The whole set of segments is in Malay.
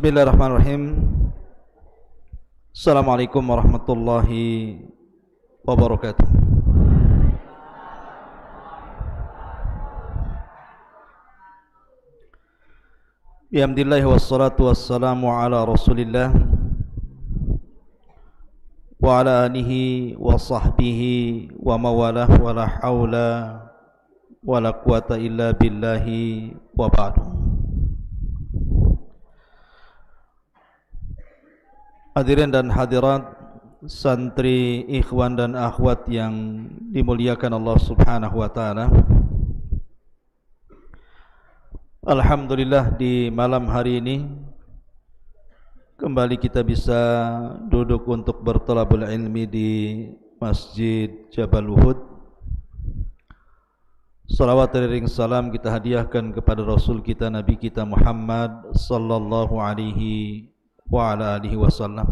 Bismillahirrahmanirrahim. Assalamualaikum warahmatullahi wabarakatuh. Bihamdillah wassalatu wassalamu ala rasulillah wa ala alihi wa sahbihi wa mawalah wa la hawla wa la quwata illa billahi wa ba'du. Hadirin dan hadirat, santri, ikhwan dan akhwat yang dimuliakan Allah Subhanahu wa taala. Alhamdulillah di malam hari ini kembali kita bisa duduk untuk berthalabul ilmi di Masjid Jabal Uhud. Salawat dan salam kita hadiahkan kepada Rasul kita, Nabi kita Muhammad sallallahu alaihi wa ala alihi wasallam.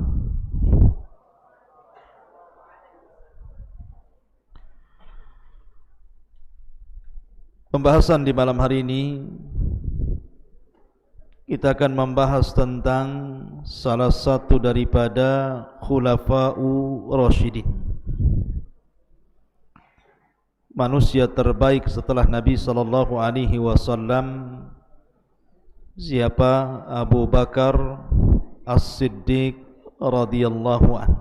Pembahasan di malam hari ini kita akan membahas tentang salah satu daripada khulafa'u rasyidin, manusia terbaik setelah Nabi sallallahu alaihi wasallam. Siapa? Abu Bakar As-Siddiq radhiyallahu anhu.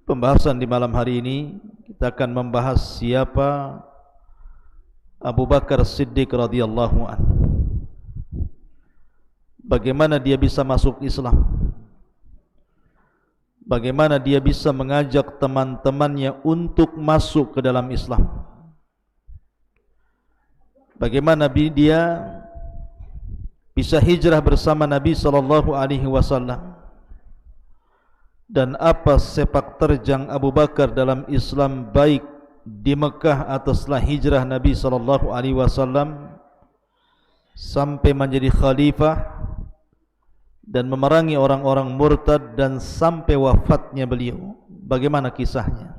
Pembahasan di malam hari ini kita akan membahas siapa Abu Bakar As-Siddiq radhiyallahu anhu. Bagaimana dia bisa masuk Islam? Bagaimana dia bisa mengajak teman-temannya untuk masuk ke dalam Islam? Bagaimana dia bisa hijrah bersama Nabi sallallahu alaihi wasallam, dan apa sepak terjang Abu Bakar dalam Islam, baik di Mekah atau setelah hijrah Nabi sallallahu alaihi wasallam sampai menjadi khalifah dan memerangi orang-orang murtad dan sampai wafatnya beliau. Bagaimana kisahnya?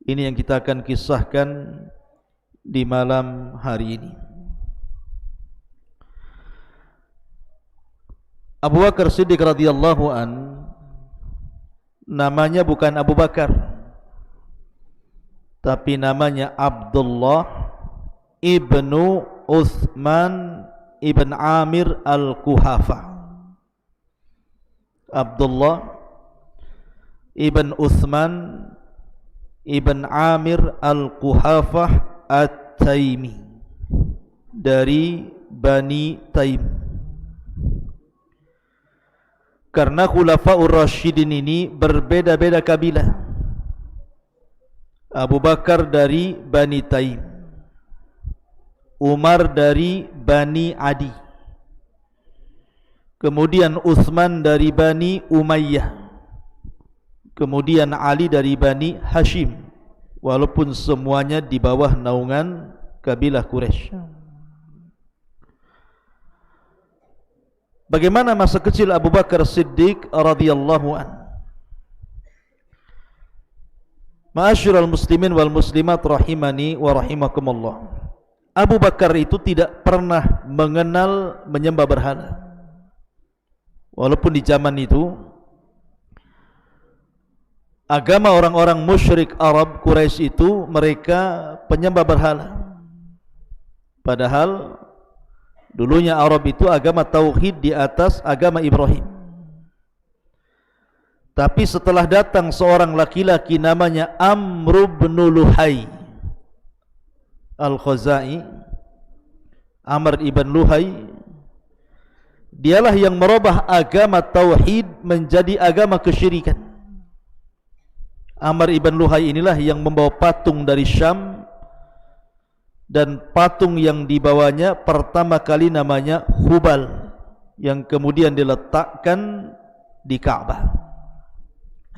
Ini yang kita akan kisahkan di malam hari ini. Abu Bakar Siddiq radhiyallahu an, namanya bukan Abu Bakar, tapi namanya Abdullah ibnu Uthman ibn Amir al-Kuhafa. Abdullah ibn Uthman ibn Amir al-Kuhafa At-Taimi, dari Bani Taim. Karena khulafa'ur rasyidin ini berbeda-beda kabilah. Abu Bakar dari Bani Taim, Umar dari Bani Adi, kemudian Uthman dari Bani Umayyah, kemudian Ali dari Bani Hashim, walaupun semuanya di bawah naungan kabilah Quraisy. Bagaimana masa kecil Abu Bakar Siddiq radhiyallahu an? Ma'asyiral muslimin wal muslimat rahimani wa rahimakumullah. Abu Bakar itu tidak pernah mengenal menyembah berhala. Walaupun di zaman itu agama orang-orang musyrik Arab Quraisy itu mereka penyembah berhala. Padahal dulunya Arab itu agama tauhid di atas agama Ibrahim. Tapi setelah datang seorang laki-laki namanya Amr bin Luhai Al-Khuzai, Amr ibn Luhai, dialah yang merubah agama tauhid menjadi agama kesyirikan. Amr ibn Luhai inilah yang membawa patung dari Syam, dan patung yang dibawanya pertama kali namanya Hubal, yang kemudian diletakkan di Ka'bah.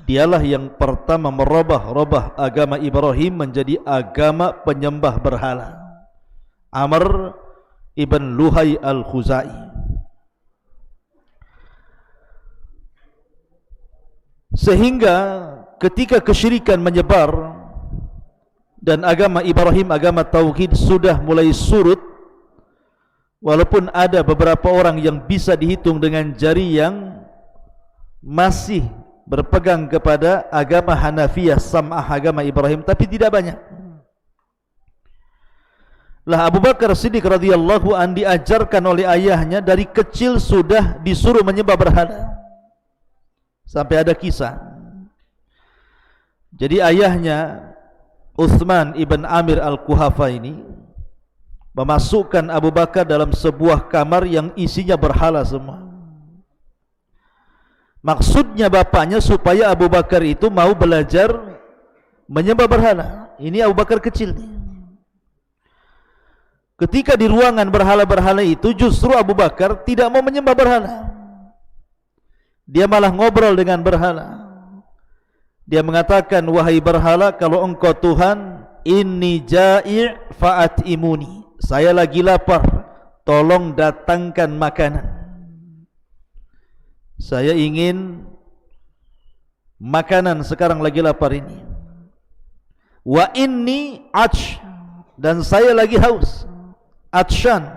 Dialah yang pertama merubah agama Ibrahim menjadi agama penyembah berhala. Amr ibn Luhai al-Khuzai. Sehingga ketika kesyirikan menyebar dan agama Ibrahim, agama tauhid sudah mulai surut, walaupun ada beberapa orang yang bisa dihitung dengan jari yang masih berpegang kepada agama Hanafiyah, sam'ah agama Ibrahim, tapi tidak banyak. Lah Abu Bakar Siddiq radhiyallahu an diajarkan oleh ayahnya dari kecil sudah disuruh menyembah berhala. Sampai ada kisah. Jadi ayahnya Uthman ibn Amir al-Kuhafa ini memasukkan Abu Bakar dalam sebuah kamar yang isinya berhala semua. Maksudnya bapaknya supaya Abu Bakar itu mau belajar menyembah berhala. Ini Abu Bakar kecil nih. Ketika di ruangan berhala-berhala itu, justru Abu Bakar tidak mau menyembah berhala. Dia malah ngobrol dengan berhala. Dia mengatakan, wahai berhala, kalau engkau Tuhan, inni ja'i' fa'at'imuni. Saya lagi lapar, tolong datangkan makanan. Saya ingin makanan, sekarang lagi lapar ini. Wa inni atsh, dan saya lagi haus, atshan.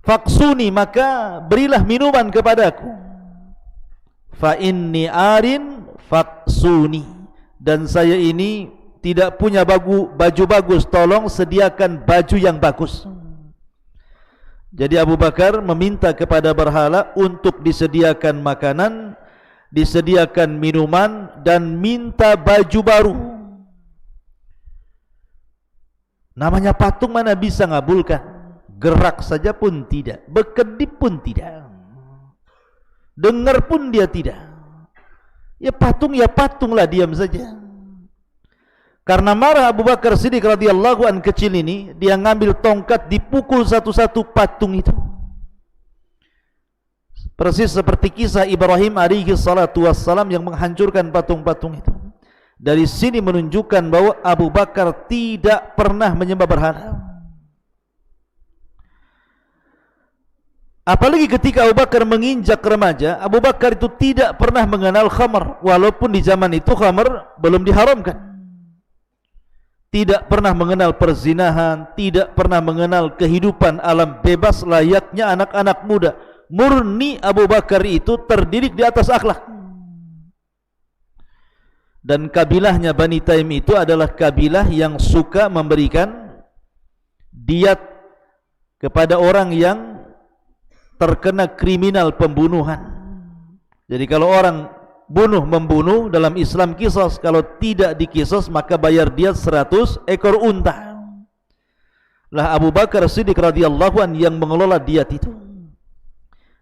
Faksuni, maka berilah minuman kepadaku. Fa inni arin faksuni, dan saya ini tidak punya baju bagus, tolong sediakan baju yang bagus. Jadi Abu Bakar meminta kepada berhala untuk disediakan makanan, disediakan minuman, dan minta baju baru. Namanya patung mana bisa ngabulkan? Gerak saja pun tidak, berkedip pun tidak, dengar pun dia tidak. Ya patunglah, diam saja. Karena marah Abu Bakar Siddiq radhiyallahu an kecil ini, dia ngambil tongkat, dipukul satu-satu patung itu. Persis seperti kisah Ibrahim alaihi salatu wassalam yang menghancurkan patung-patung itu. Dari sini menunjukkan bahwa Abu Bakar tidak pernah menyembah berhala. Apalagi ketika Abu Bakar menginjak remaja, Abu Bakar itu tidak pernah mengenal khamar, walaupun di zaman itu khamar belum diharamkan. Tidak pernah mengenal perzinahan, tidak pernah mengenal kehidupan alam bebas layaknya anak-anak muda. Murni Abu Bakar itu terdidik di atas akhlak. Dan kabilahnya Bani Taim itu adalah kabilah yang suka memberikan diat kepada orang yang terkena kriminal pembunuhan. Jadi kalau orang membunuh dalam Islam qisas, kalau tidak diqisas maka bayar diat 100 ekor unta. Lah Abu Bakar Siddiq radhiyallahu an yang mengelola diat itu.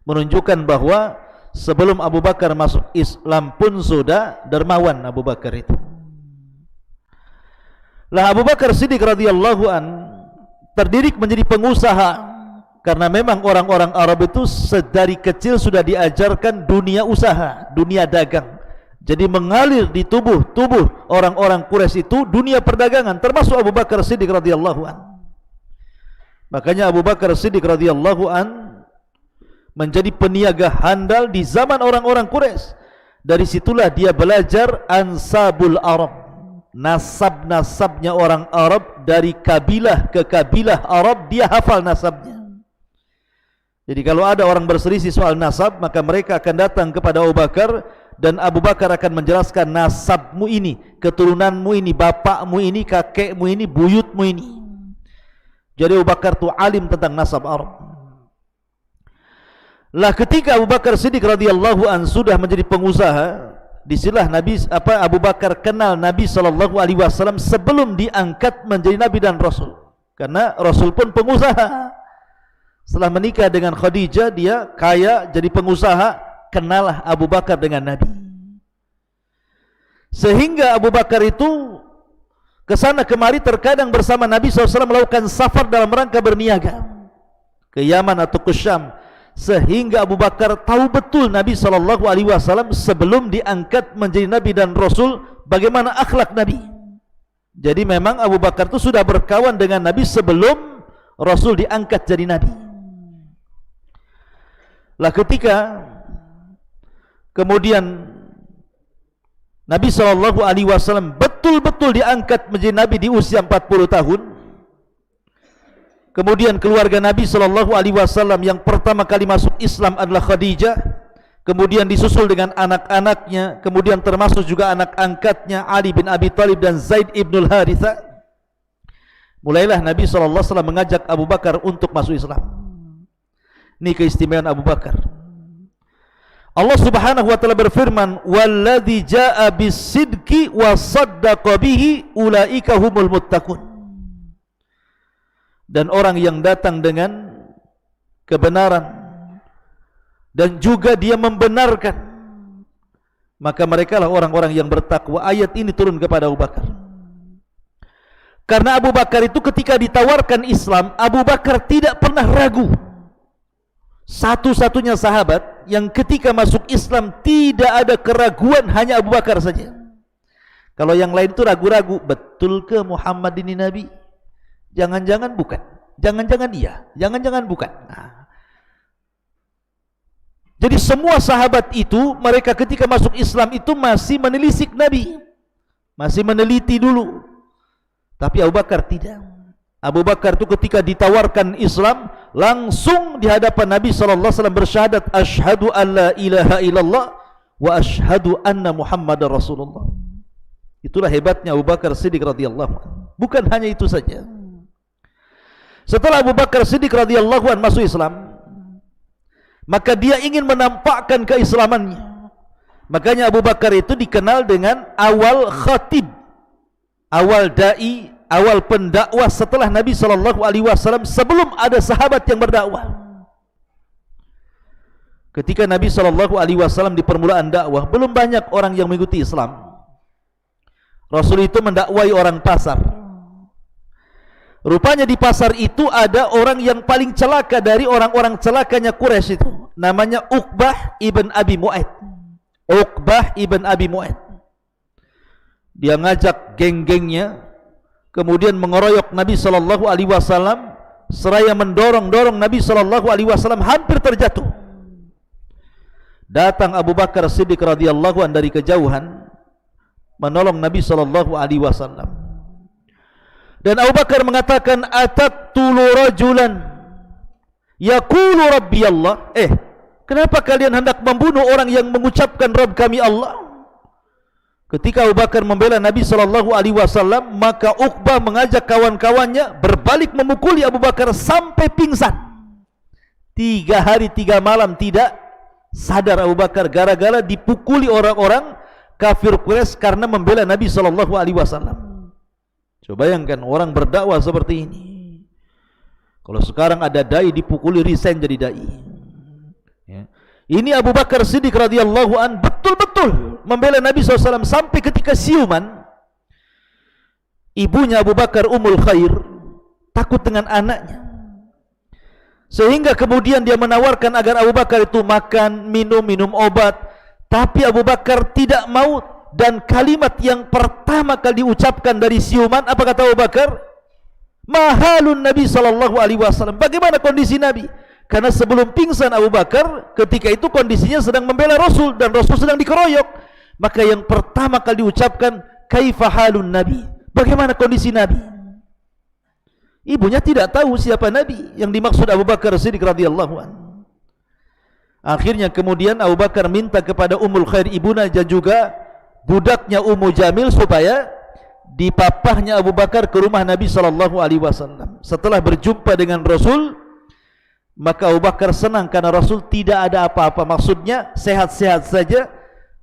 Menunjukkan bahwa sebelum Abu Bakar masuk Islam pun sudah dermawan Abu Bakar itu. Lah Abu Bakar Siddiq radhiyallahu an terdidik menjadi pengusaha, karena memang orang-orang Arab itu sedari kecil sudah diajarkan dunia usaha, dunia dagang. Jadi mengalir di tubuh orang-orang Quraisy itu dunia perdagangan, termasuk Abu Bakar Siddiq radhiyallahu an. Makanya Abu Bakar Siddiq radhiyallahu an menjadi peniaga handal di zaman orang-orang Quraisy. Dari situlah dia belajar ansabul Arab, nasab-nasabnya orang Arab, dari kabilah ke kabilah Arab dia hafal nasabnya. Jadi kalau ada orang berselisih soal nasab, maka mereka akan datang kepada Abu Bakar, dan Abu Bakar akan menjelaskan nasabmu ini, keturunanmu ini, bapakmu ini, kakekmu ini, buyutmu ini. Jadi Abu Bakar itu alim tentang nasab Arab. Lah ketika Abu Bakar Siddiq radhiyallahu an sudah menjadi pengusaha, disinilah Abu Bakar kenal Nabi sallallahu alaihi wasallam sebelum diangkat menjadi nabi dan rasul. Karena Rasul pun pengusaha. Setelah menikah dengan Khadijah, dia kaya, jadi pengusaha, kenalah Abu Bakar dengan Nabi. Sehingga Abu Bakar itu kesana kemari terkadang bersama Nabi SAW melakukan safar dalam rangka berniaga ke Yaman atau ke Syam. Sehingga Abu Bakar tahu betul Nabi SAW sebelum diangkat menjadi Nabi dan Rasul, bagaimana akhlak Nabi. Jadi memang Abu Bakar itu sudah berkawan dengan Nabi sebelum Rasul diangkat jadi Nabi. Lah ketika kemudian Nabi SAW betul-betul diangkat menjadi Nabi di usia 40 tahun, Kemudian keluarga Nabi sallallahu alaihi wasallam yang pertama kali masuk Islam adalah Khadijah, kemudian disusul dengan anak-anaknya, kemudian termasuk juga anak angkatnya Ali bin Abi Thalib dan Zaid ibn Harithah. Mulailah Nabi sallallahu alaihi wasallam mengajak Abu Bakar untuk masuk Islam. Ini keistimewaan Abu Bakar. Allah Subhanahu wa taala berfirman, "Walladzi jaa'a bis-sidqi wa saddaqa bihi ulaika humul muttaqun." Dan orang yang datang dengan kebenaran dan juga dia membenarkan, maka mereka lah orang-orang yang bertakwa. Ayat ini turun kepada Abu Bakar. Karena Abu Bakar itu ketika ditawarkan Islam, Abu Bakar tidak pernah ragu. Satu-satunya sahabat yang ketika masuk Islam tidak ada keraguan, hanya Abu Bakar saja. Kalau yang lain itu ragu-ragu, betul ke Muhammad ini Nabi? Jangan-jangan bukan, jangan-jangan iya, jangan-jangan bukan. Nah. Jadi semua sahabat itu, mereka ketika masuk Islam itu masih menelisik Nabi, masih meneliti dulu. Tapi Abu Bakar tidak. Abu Bakar itu ketika ditawarkan Islam, langsung di hadapan Nabi sallallahu alaihi wasallam bersyahadat, asyhadu an la ilaha illallah wa asyhadu anna Muhammadar Rasulullah. Itulah hebatnya Abu Bakar Siddiq radhiyallahu anhu. Bukan hanya itu saja. Setelah Abu Bakar Siddiq radhiyallahu anhu masuk Islam, maka dia ingin menampakkan keislamannya. Makanya Abu Bakar itu dikenal dengan awal khatib, awal dai, awal pendakwah setelah Nabi sallallahu alaihi wasallam, sebelum ada sahabat yang berdakwah. Ketika Nabi sallallahu alaihi wasallam di permulaan dakwah, belum banyak orang yang mengikuti Islam. Rasul itu mendakwai orang pasar. Rupanya di pasar itu ada orang yang paling celaka dari orang-orang celakanya Quraisy itu. Namanya Uqbah ibn Abi Mu'aid. Uqbah ibn Abi Mu'aid. Dia ngajak geng-gengnya, kemudian mengeroyok Nabi sallallahu alaihi wasallam, seraya mendorong-dorong Nabi sallallahu alaihi wasallam hampir terjatuh. Datang Abu Bakar Siddiq radhiyallahu anhu dari kejauhan menolong Nabi sallallahu alaihi wasallam. Dan Abu Bakar mengatakan, "Ataqtulu rajulan yaqulu rabbi Allah." Kenapa kalian hendak membunuh orang yang mengucapkan Rabb kami Allah? Ketika Abu Bakar membela Nabi sallallahu alaihi wasallam, maka Uqbah mengajak kawan-kawannya berbalik memukuli Abu Bakar sampai pingsan. 3 hari 3 malam tidak sadar Abu Bakar gara-gara dipukuli orang-orang kafir Quraisy karena membela Nabi sallallahu alaihi wasallam. Coba bayangkan orang berdakwah seperti ini. Kalau sekarang ada dai dipukuli, resign jadi dai. Ya. Ini Abu Bakar Siddiq radhiyallahu an betul-betul membela Nabi SAW sampai ketika siuman, ibunya Abu Bakar Ummul Khair takut dengan anaknya, sehingga kemudian dia menawarkan agar Abu Bakar itu makan, minum obat. Tapi Abu Bakar tidak mau. Dan kalimat yang pertama kali diucapkan dari siuman, apa kata Abu Bakar? Mahalun Nabi sallallahu alaihi wasallam. Bagaimana kondisi Nabi? Karena sebelum pingsan Abu Bakar, ketika itu kondisinya sedang membela Rasul dan Rasul sedang dikeroyok. Maka yang pertama kali diucapkan, kaifa halun Nabi? Bagaimana kondisi Nabi? Ibunya tidak tahu siapa Nabi yang dimaksud Abu Bakar Siddiq radhiyallahu anhu. Akhirnya kemudian Abu Bakar minta kepada Ummul Khair ibunda dan juga budaknya Ummu Jamil supaya dipapahnya Abu Bakar ke rumah Nabi sallallahu alaihi wasallam. Setelah berjumpa dengan Rasul, maka Abu Bakar senang karena Rasul tidak ada apa-apa, maksudnya sehat-sehat saja.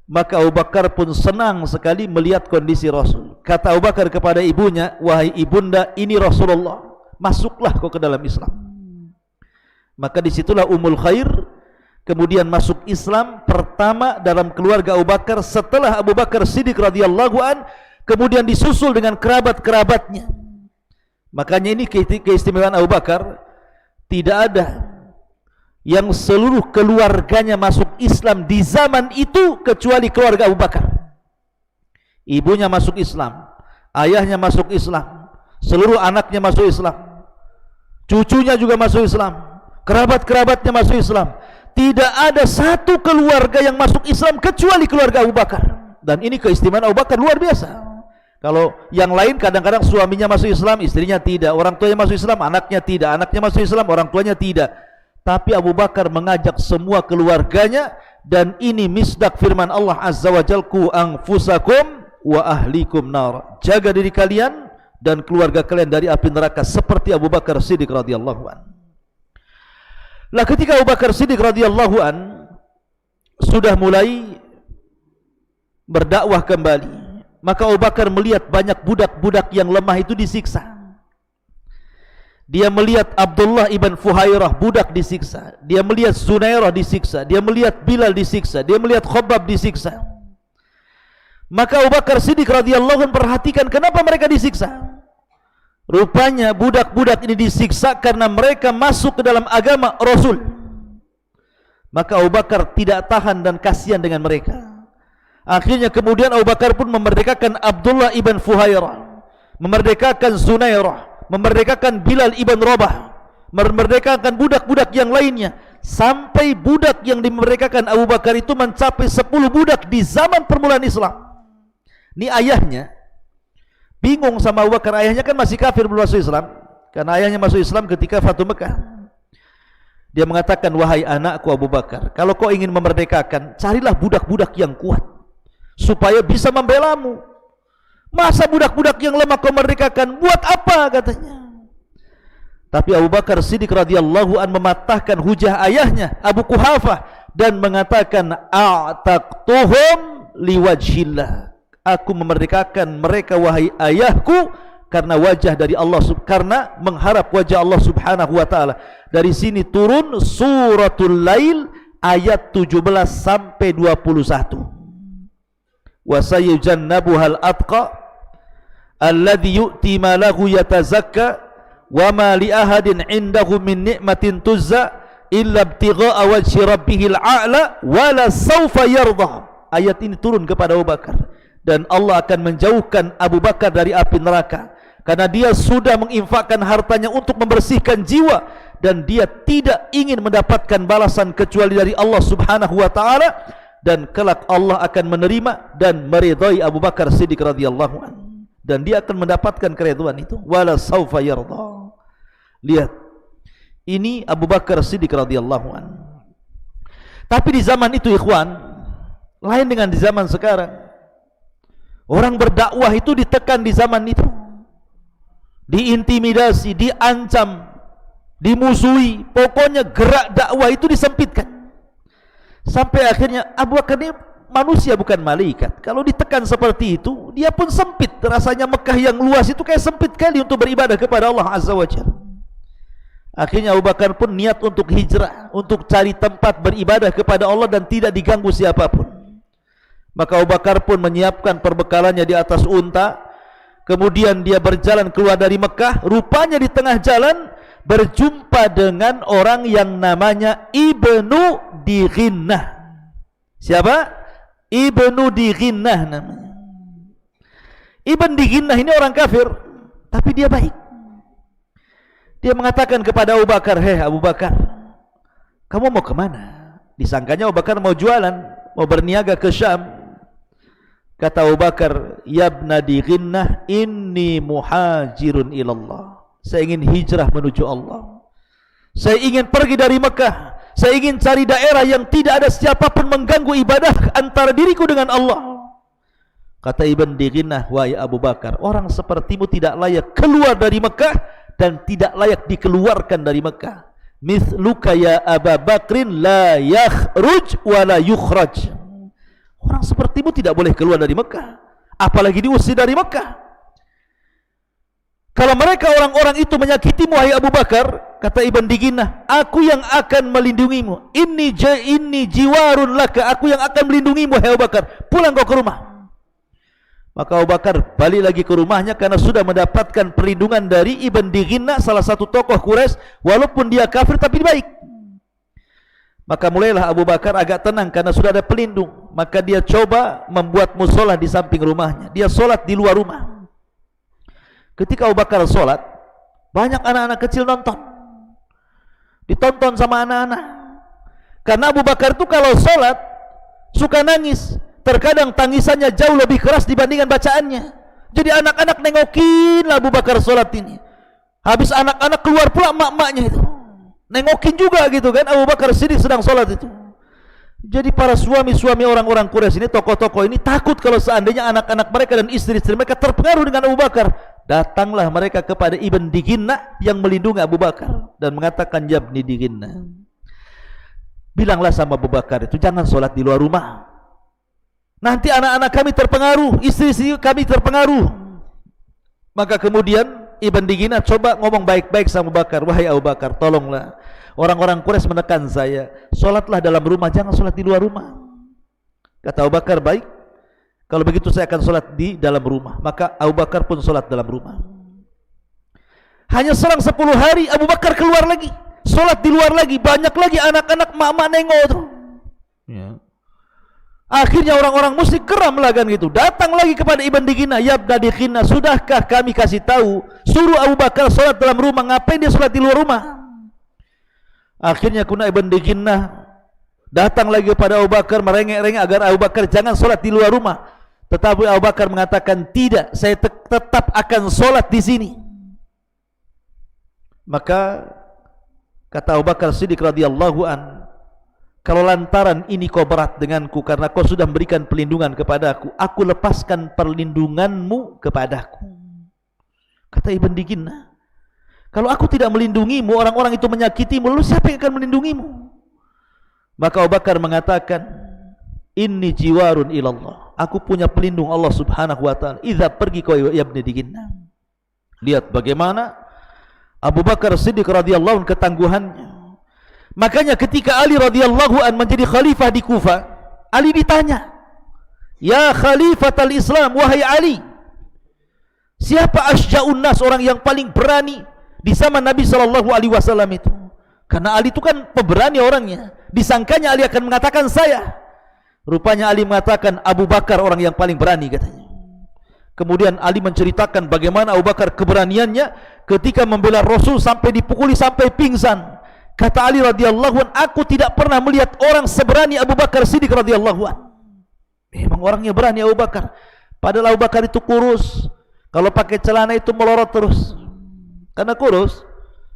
Maka Abu Bakar pun senang sekali melihat kondisi Rasul. Kata Abu Bakar kepada ibunya, "Wahai ibunda, ini Rasulullah, masuklah kau ke dalam Islam." Maka disitulah Ummul Khair kemudian masuk Islam pertama dalam keluarga Abu Bakar setelah Abu Bakar Siddiq radhiyallahu an, kemudian disusul dengan kerabat-kerabatnya. Makanya ini keistimewaan Abu Bakar, tidak ada yang seluruh keluarganya masuk Islam di zaman itu kecuali keluarga Abu Bakar. Ibunya masuk Islam, ayahnya masuk Islam, seluruh anaknya masuk Islam, cucunya juga masuk Islam, kerabat-kerabatnya masuk Islam. Tidak ada satu keluarga yang masuk Islam kecuali keluarga Abu Bakar. Dan ini keistimewaan Abu Bakar luar biasa. Kalau yang lain kadang-kadang suaminya masuk Islam, istrinya tidak. Orang tuanya masuk Islam, anaknya tidak. Anaknya masuk Islam, orang tuanya tidak. Tapi Abu Bakar mengajak semua keluarganya, dan ini misdak firman Allah Azza wa Jalla, ku anfusakum wa ahlikum nar. Jaga diri kalian dan keluarga kalian dari api neraka, seperti Abu Bakar Siddiq radhiyallahu an. Lah ketika Abu Bakar Siddiq radhiyallahu an sudah mulai berdakwah kembali, maka Abu Bakar melihat banyak budak-budak yang lemah itu disiksa. Dia melihat Abdullah ibn Fuhairah budak disiksa, dia melihat Zunairah disiksa, dia melihat Bilal disiksa, dia melihat Khabbab disiksa. Maka Abu Bakar Siddiq radhiyallahu anhu perhatikan kenapa mereka disiksa. Rupanya budak-budak ini disiksa karena mereka masuk ke dalam agama Rasul. Maka Abu Bakar tidak tahan dan kasihan dengan mereka. Akhirnya kemudian Abu Bakar pun memerdekakan Abdullah ibn Fuhairah, memerdekakan Zunairah, memerdekakan Bilal ibn Rabah, memerdekakan budak-budak yang lainnya, sampai budak yang dimerdekakan Abu Bakar itu mencapai 10 budak di zaman permulaan Islam. Ini ayahnya bingung sama Abu Bakar. Ayahnya kan masih kafir, belum masuk Islam, karena ayahnya masuk Islam ketika Fatu Mekah. Dia mengatakan, wahai anakku Abu Bakar, kalau kau ingin memerdekakan, carilah budak-budak yang kuat supaya bisa membelamu. Masa budak-budak yang lemah kau merdekakan, buat apa, katanya. Tapi Abu Bakar Siddiq radhiyallahu an mematahkan hujah ayahnya Abu Quhafah dan mengatakan, a'taqtuhum liwajhillah. Aku memerdekakan mereka wahai ayahku karena wajah dari Allah, karena mengharap wajah Allah Subhanahu wa taala. Dari sini turun suratul Lail ayat 17 sampai 21. Wa sayujannabuhal atqa alladhi yu'ti ma lahu yatazakka wa ma li ahadin 'indahu min ni'matin tuzza illa ibtigha'a wajhi rabbihil a'la wa la sawfa yarda. Ayat ini turun kepada Abu Bakar, dan Allah akan menjauhkan Abu Bakar dari api neraka karena dia sudah menginfakkan hartanya untuk membersihkan jiwa, dan dia tidak ingin mendapatkan balasan kecuali dari Allah Subhanahu wa taala, dan kelak Allah akan menerima dan meridai Abu Bakar Siddiq radhiyallahu anhu, dan dia akan mendapatkan keridhaan itu, wala saufa yarda. Lihat, ini Abu Bakar Siddiq radhiyallahu anhu. Tapi di zaman itu ikhwan, lain dengan di zaman sekarang. Orang berdakwah itu ditekan di zaman itu, diintimidasi, diancam, dimusuhi. Pokoknya gerak dakwah itu disempitkan. Sampai akhirnya Abu Bakar ini manusia bukan malaikat. Kalau ditekan seperti itu, dia pun sempit. Rasanya Mekah yang luas itu kayak sempit kali untuk beribadah kepada Allah Azza wa Jalla. Akhirnya Abu Bakar pun niat untuk hijrah, untuk cari tempat beribadah kepada Allah dan tidak diganggu siapapun. Maka Abu Bakar pun menyiapkan perbekalannya di atas unta. Kemudian dia berjalan keluar dari Mekah. Rupanya di tengah jalan berjumpa dengan orang yang namanya Ibnu Dighinnah. Siapa? Ibnu Dighinnah namanya. Ibnu Dighinnah ini orang kafir, tapi dia baik. Dia mengatakan kepada Abu Bakar, hei Abu Bakar, kamu mau kemana? Disangkanya Abu Bakar mau jualan, mau berniaga ke Syam. Kata Abu Bakar, yabna Dighinnah, inni muhajirun ilallah. Saya ingin hijrah menuju Allah. Saya ingin pergi dari Mekah. Saya ingin cari daerah yang tidak ada siapapun mengganggu ibadah antara diriku dengan Allah. Kata Ibn Dighinnah, wahai Abu Bakar, orang sepertimu tidak layak keluar dari Mekah dan tidak layak dikeluarkan dari Mekah. Mithluka ya Abu Bakrin la yakhruj wa la yukhraj. Orang sepertimu tidak boleh keluar dari Mekah, apalagi diusir dari Mekah. Kalau mereka orang-orang itu menyakitimu wahai Abu Bakar, kata Ibn Dighinnah, aku yang akan melindungimu. Inni jiwarun laka, aku yang akan melindungimu wahai Abu Bakar. Pulang kau ke rumah. Maka Abu Bakar balik lagi ke rumahnya karena sudah mendapatkan perlindungan dari Ibn Dighinnah, salah satu tokoh Quraisy, walaupun dia kafir tapi baik. Maka mulailah Abu Bakar agak tenang karena sudah ada pelindung. Maka dia coba membuat musola di samping rumahnya. Dia solat di luar rumah. Ketika Abu Bakar solat, banyak anak-anak kecil nonton. Ditonton sama anak-anak. Karena Abu Bakar itu kalau solat suka nangis. Terkadang tangisannya jauh lebih keras dibandingkan bacaannya. Jadi anak-anak nengokin Abu Bakar sholat ini. Habis anak-anak keluar pula mak-maknya itu, nengokin juga gitu kan, Abu Bakar Siddiq sedang sholat itu. Jadi para suami-suami orang-orang Quraisy ini, tokoh-tokoh ini takut kalau seandainya anak-anak mereka dan istri-istri mereka terpengaruh dengan Abu Bakar. Datanglah mereka kepada Ibn Diginna yang melindungi Abu Bakar dan mengatakan, ya Ibn Diginna, bilanglah sama Abu Bakar itu jangan sholat di luar rumah. Nanti anak-anak kami terpengaruh, istri-istri kami terpengaruh. Maka kemudian Ibn Diginna coba ngomong baik-baik sama Abu Bakar, wahai Abu Bakar, tolonglah, orang-orang Quraisy menekan saya, sholatlah dalam rumah, jangan sholat di luar rumah. Kata Abu Bakar, baik, kalau begitu saya akan sholat di dalam rumah. Maka Abu Bakar pun sholat dalam rumah. Hanya selang 10 hari Abu Bakar keluar lagi, sholat di luar lagi, banyak lagi anak-anak mak-mak nengok tuh. Ya. Akhirnya orang-orang musyrik geram lah kan gitu. Datang lagi kepada Ibn Diginna, ya Ibn Diginna, sudahkah kami kasih tahu, suruh Abu Bakar sholat dalam rumah, ngapain dia sholat di luar rumah? Akhirnya kuna Ibn Diginna datang lagi kepada Abu Bakar, merengek-rengek agar Abu Bakar jangan sholat di luar rumah. Tetapi Abu Bakar mengatakan, tidak, saya tetap akan sholat di sini. Maka kata Abu Bakar Siddiq radhiyallahu an, kalau lantaran ini kau berat denganku karena kau sudah memberikan perlindungan kepadaku, aku lepaskan perlindunganmu kepadaku. Kata Ibn Diginna, kalau aku tidak melindungimu, orang-orang itu menyakitimu, lalu siapa yang akan melindungimu? Maka Abu Bakar mengatakan, inni jiwarun ilallah, aku punya pelindung Allah subhanahu wa ta'ala. Idza pergi kau ya Ibn Diginna. Lihat bagaimana Abu Bakar Siddiq radhiyallahu anhu ketangguhannya. Makanya ketika Ali radhiyallahu an menjadi khalifah di Kufah, Ali ditanya, ya khalifatal Islam, wahai Ali, siapa asyja'un nas, orang yang paling berani di zaman Nabi SAW itu? Karena Ali itu kan pemberani orangnya, disangkanya Ali akan mengatakan saya. Rupanya Ali mengatakan Abu Bakar orang yang paling berani katanya. Kemudian Ali menceritakan bagaimana Abu Bakar keberaniannya ketika membela Rasul sampai dipukuli sampai pingsan. Kata Ali radhiyallahu an, aku tidak pernah melihat orang seberani Abu Bakar Siddiq radhiyallahu an. Memang orangnya berani Abu Bakar. Padahal Abu Bakar itu kurus. Kalau pakai celana itu melorot terus. Karena kurus.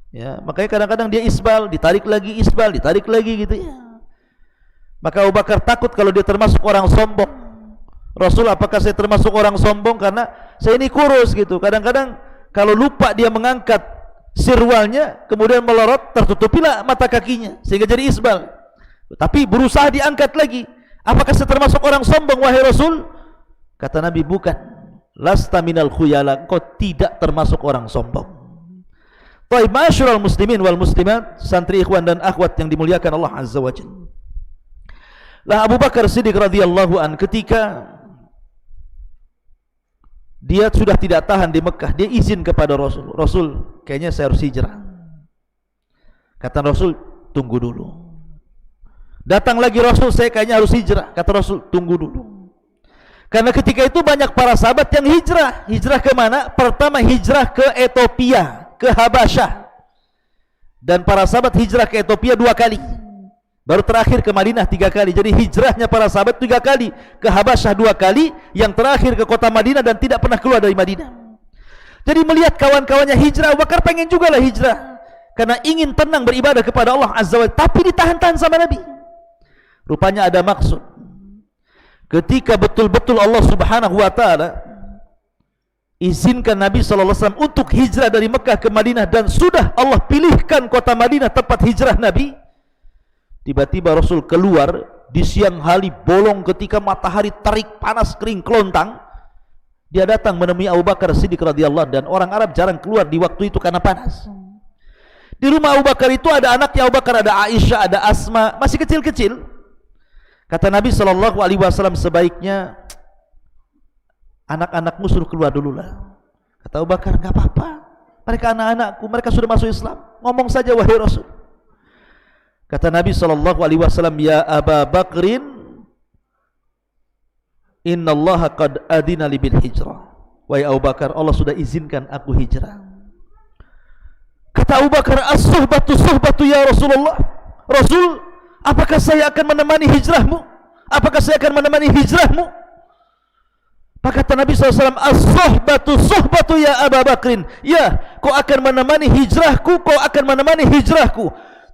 Ya, makanya kadang-kadang dia isbal, ditarik lagi isbal, ditarik lagi gitu ya. Maka Abu Bakar takut kalau dia termasuk orang sombong. Rasul, apakah saya termasuk orang sombong karena saya ini kurus gitu. Kadang-kadang kalau lupa dia mengangkat sirwalnya, kemudian melorot, tertutupilah mata kakinya sehingga jadi isbal. Tapi berusaha diangkat lagi. Apakah saya termasuk orang sombong wahai Rasul? Kata Nabi, bukan. Lasta minal khuyala, kau tidak termasuk orang sombong. Baik, ma'asyiral muslimin wal muslimat, santri ikhwan dan akhwat yang dimuliakan Allah Azza wa Jalla. Lah Abu Bakar Siddiq radhiyallahu an ketika dia sudah tidak tahan di Mekah, dia izin kepada Rasul, Rasul, kayaknya saya harus hijrah. Kata Rasul, tunggu dulu. Datang lagi Rasul, saya kayaknya harus hijrah. Kata Rasul, tunggu dulu. Karena ketika itu banyak para sahabat yang hijrah. Hijrah ke mana? Pertama hijrah ke Ethiopia, ke Habasyah. Dan para sahabat hijrah ke Ethiopia 2 kali. Baru terakhir ke Madinah 3 kali. Jadi hijrahnya para sahabat 3 kali. Ke Habasyah 2 kali, yang terakhir ke kota Madinah dan tidak pernah keluar dari Madinah. Jadi melihat kawan-kawannya hijrah, Abu Bakar pengen juga lah hijrah. Karena ingin tenang beribadah kepada Allah Azza wa Jalla, tapi ditahan-tahan sama Nabi. Rupanya ada maksud. Ketika betul-betul Allah Subhanahu wa ta'ala izinkan Nabi SAW untuk hijrah dari Mekah ke Madinah, dan sudah Allah pilihkan kota Madinah tempat hijrah Nabi, tiba-tiba Rasul keluar di siang hari bolong ketika matahari terik panas kering kelontang. Dia datang menemui Abu Bakar Siddiq radhiyallahu anhu, dan orang Arab jarang keluar di waktu itu karena panas. Di rumah Abu Bakar itu ada anaknya Abu Bakar, ada Aisyah, ada Asma, masih kecil-kecil. Kata Nabi SAW, sebaiknya anak-anakmu suruh keluar dulu lah. Kata Abu Bakar, enggak apa-apa, mereka anak-anakku, mereka sudah masuk Islam, ngomong saja wahai Rasul. Kata Nabi SAW, ya Abu Bakrin, innallaha qad adina li bil hijrah. Wahai Abu Bakar, Allah sudah izinkan aku hijrah. Kata Abu Bakar, as-suhbatu suhbatu ya Rasulullah. Rasul, apakah saya akan menemani hijrahmu? Apakah saya akan menemani hijrahmu? Maka kata Nabi SAW, as-sohbatu ya Abu Bakrin. Ya, kau akan menemani hijrahku, kau akan menemani hijrahku.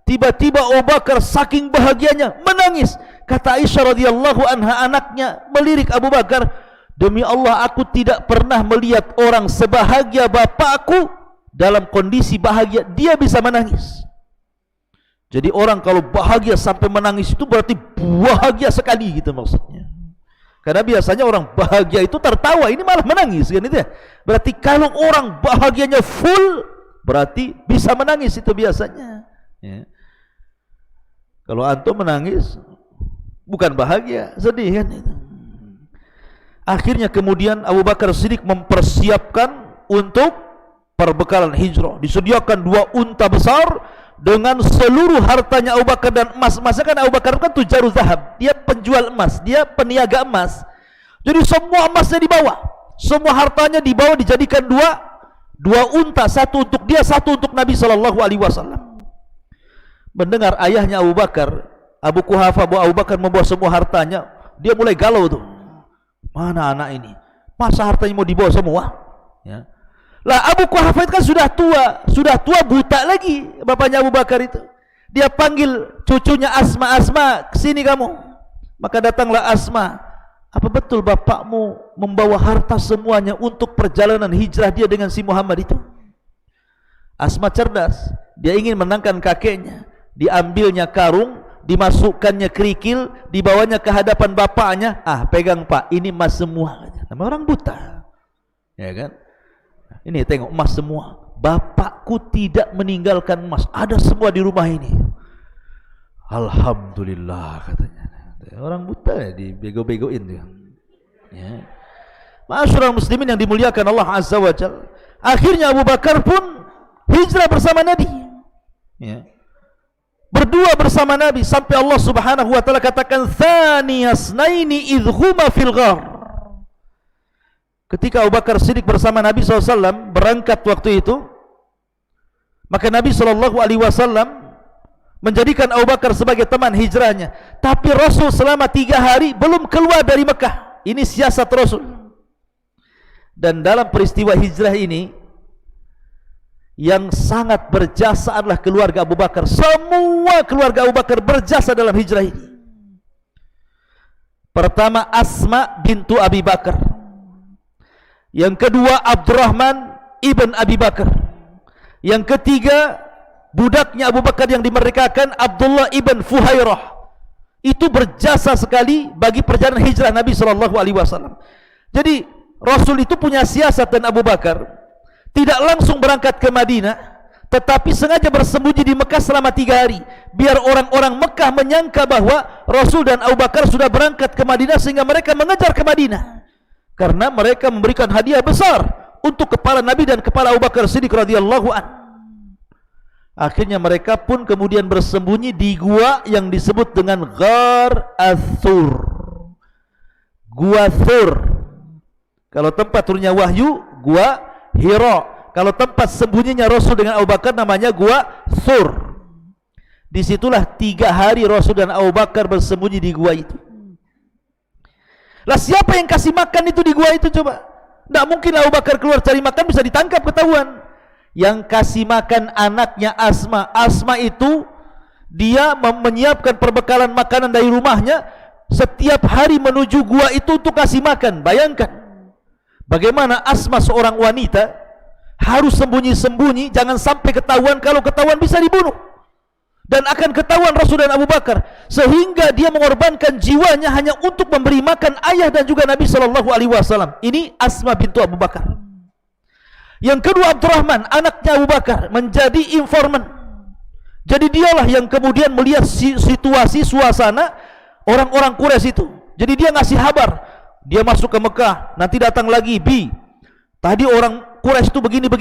Tiba-tiba Abu Bakar saking bahagianya menangis. Kata Aisyah radhiyallahu anha, anaknya melirik Abu Bakar, demi Allah aku tidak pernah melihat orang sebahagia bapakku dalam kondisi bahagia dia bisa menangis. Jadi orang kalau bahagia sampai menangis itu berarti bahagia sekali gitu maksudnya. Karena biasanya orang bahagia itu tertawa, ini malah menangis kan itu ya. Berarti kalau orang bahagianya full berarti bisa menangis itu biasanya ya. Kalau antum menangis bukan bahagia, sedih kan itu. Akhirnya kemudian Abu Bakar Siddiq mempersiapkan untuk perbekalan hijrah. Disediakan 2 unta besar dengan seluruh hartanya Abu Bakar dan emas. Emasnya kan Abu Bakar kan tujarul zahab, dia penjual emas, dia peniaga emas. Jadi semua emasnya dibawa, semua hartanya dibawa, dijadikan dua unta, satu untuk dia, satu untuk Nabi SAW. Mendengar ayahnya Abu Bakar, Abu Quhafa, bahwa Abu Bakar membawa semua hartanya, dia mulai galau tuh. Mana anak ini? Masa hartanya mau dibawa semua? Ya. Lah Abu Quhafa itu kan sudah tua buta lagi bapaknya Abu Bakar itu. Dia panggil cucunya Asma, kesini kamu. Maka datanglah Asma. Apa betul bapakmu membawa harta semuanya untuk perjalanan hijrah dia dengan si Muhammad itu? Asma cerdas, dia ingin menangkan kakeknya. Diambilnya karung, dimasukkannya kerikil, dibawanya ke hadapan bapaknya. Ah, pegang Pak, ini emas semua. Nama orang buta, ya kan? Ini tengok emas semua. Bapakku tidak meninggalkan emas, ada semua di rumah ini. Alhamdulillah katanya. Orang buta ya, dibego-begoin dia. Ya. Ma'asyiral muslimin yang dimuliakan Allah Azza wa Jalla. Akhirnya Abu Bakar pun hijrah bersama Nabi. Ya. Berdua bersama Nabi sampai Allah Subhanahu wa taala katakan tsaniyasnaini idh huma fil ghar. Ketika Abu Bakar Siddiq bersama Nabi SAW berangkat waktu itu, maka Nabi SAW menjadikan Abu Bakar sebagai teman hijrahnya. Tapi Rasul selama 3 hari belum keluar dari Mekah. Ini siasat Rasul. Dan dalam peristiwa hijrah ini, yang sangat berjasa adalah keluarga Abu Bakar. Semua keluarga Abu Bakar berjasa dalam hijrah ini. Pertama Asma bintu Abi Bakar. Yang kedua Abdurrahman ibn Abi Bakar. Yang ketiga budaknya Abu Bakar yang dimerdekakan, Abdullah ibn Fuhairah. Itu berjasa sekali bagi perjalanan hijrah Nabi SAW. Jadi Rasul itu punya siasat, dan Abu Bakar tidak langsung berangkat ke Madinah, tetapi sengaja bersembunyi di Mekah selama 3 hari, biar orang-orang Mekah menyangka bahwa Rasul dan Abu Bakar sudah berangkat ke Madinah, sehingga mereka mengejar ke Madinah. Karena mereka memberikan hadiah besar untuk kepala Nabi dan kepala Abu Bakar Siddiq radhiyallahu an. Akhirnya mereka pun kemudian bersembunyi di gua yang disebut dengan Ghar Athur. Gua Thur. Kalau tempat turunnya wahyu, gua Hira. Kalau tempat sembunyinya Rasul dengan Abu Bakar namanya gua Thur. Disitulah 3 hari Rasul dan Abu Bakar bersembunyi di gua itu. Lah siapa yang kasih makan itu di gua itu coba? Tidak mungkin Abu Bakar keluar cari makan bisa ditangkap, ketahuan. Yang kasih makan anaknya Asma. Asma itu dia menyiapkan perbekalan makanan dari rumahnya setiap hari menuju gua itu untuk kasih makan. Bayangkan bagaimana Asma seorang wanita harus sembunyi-sembunyi, jangan sampai ketahuan. Kalau ketahuan bisa dibunuh, dan akan ketahuan Rasul dan Abu Bakar, sehingga dia mengorbankan jiwanya hanya untuk memberi makan ayah dan juga Nabi SAW. Ini Asma bintu Abu Bakar. Yang kedua Abdurrahman, anaknya Abu Bakar, menjadi informan. Jadi dialah yang kemudian melihat situasi, suasana orang-orang Quraisy itu. Jadi dia ngasih kabar, dia masuk ke Mekah, nanti datang lagi, tadi orang Quraisy itu begini.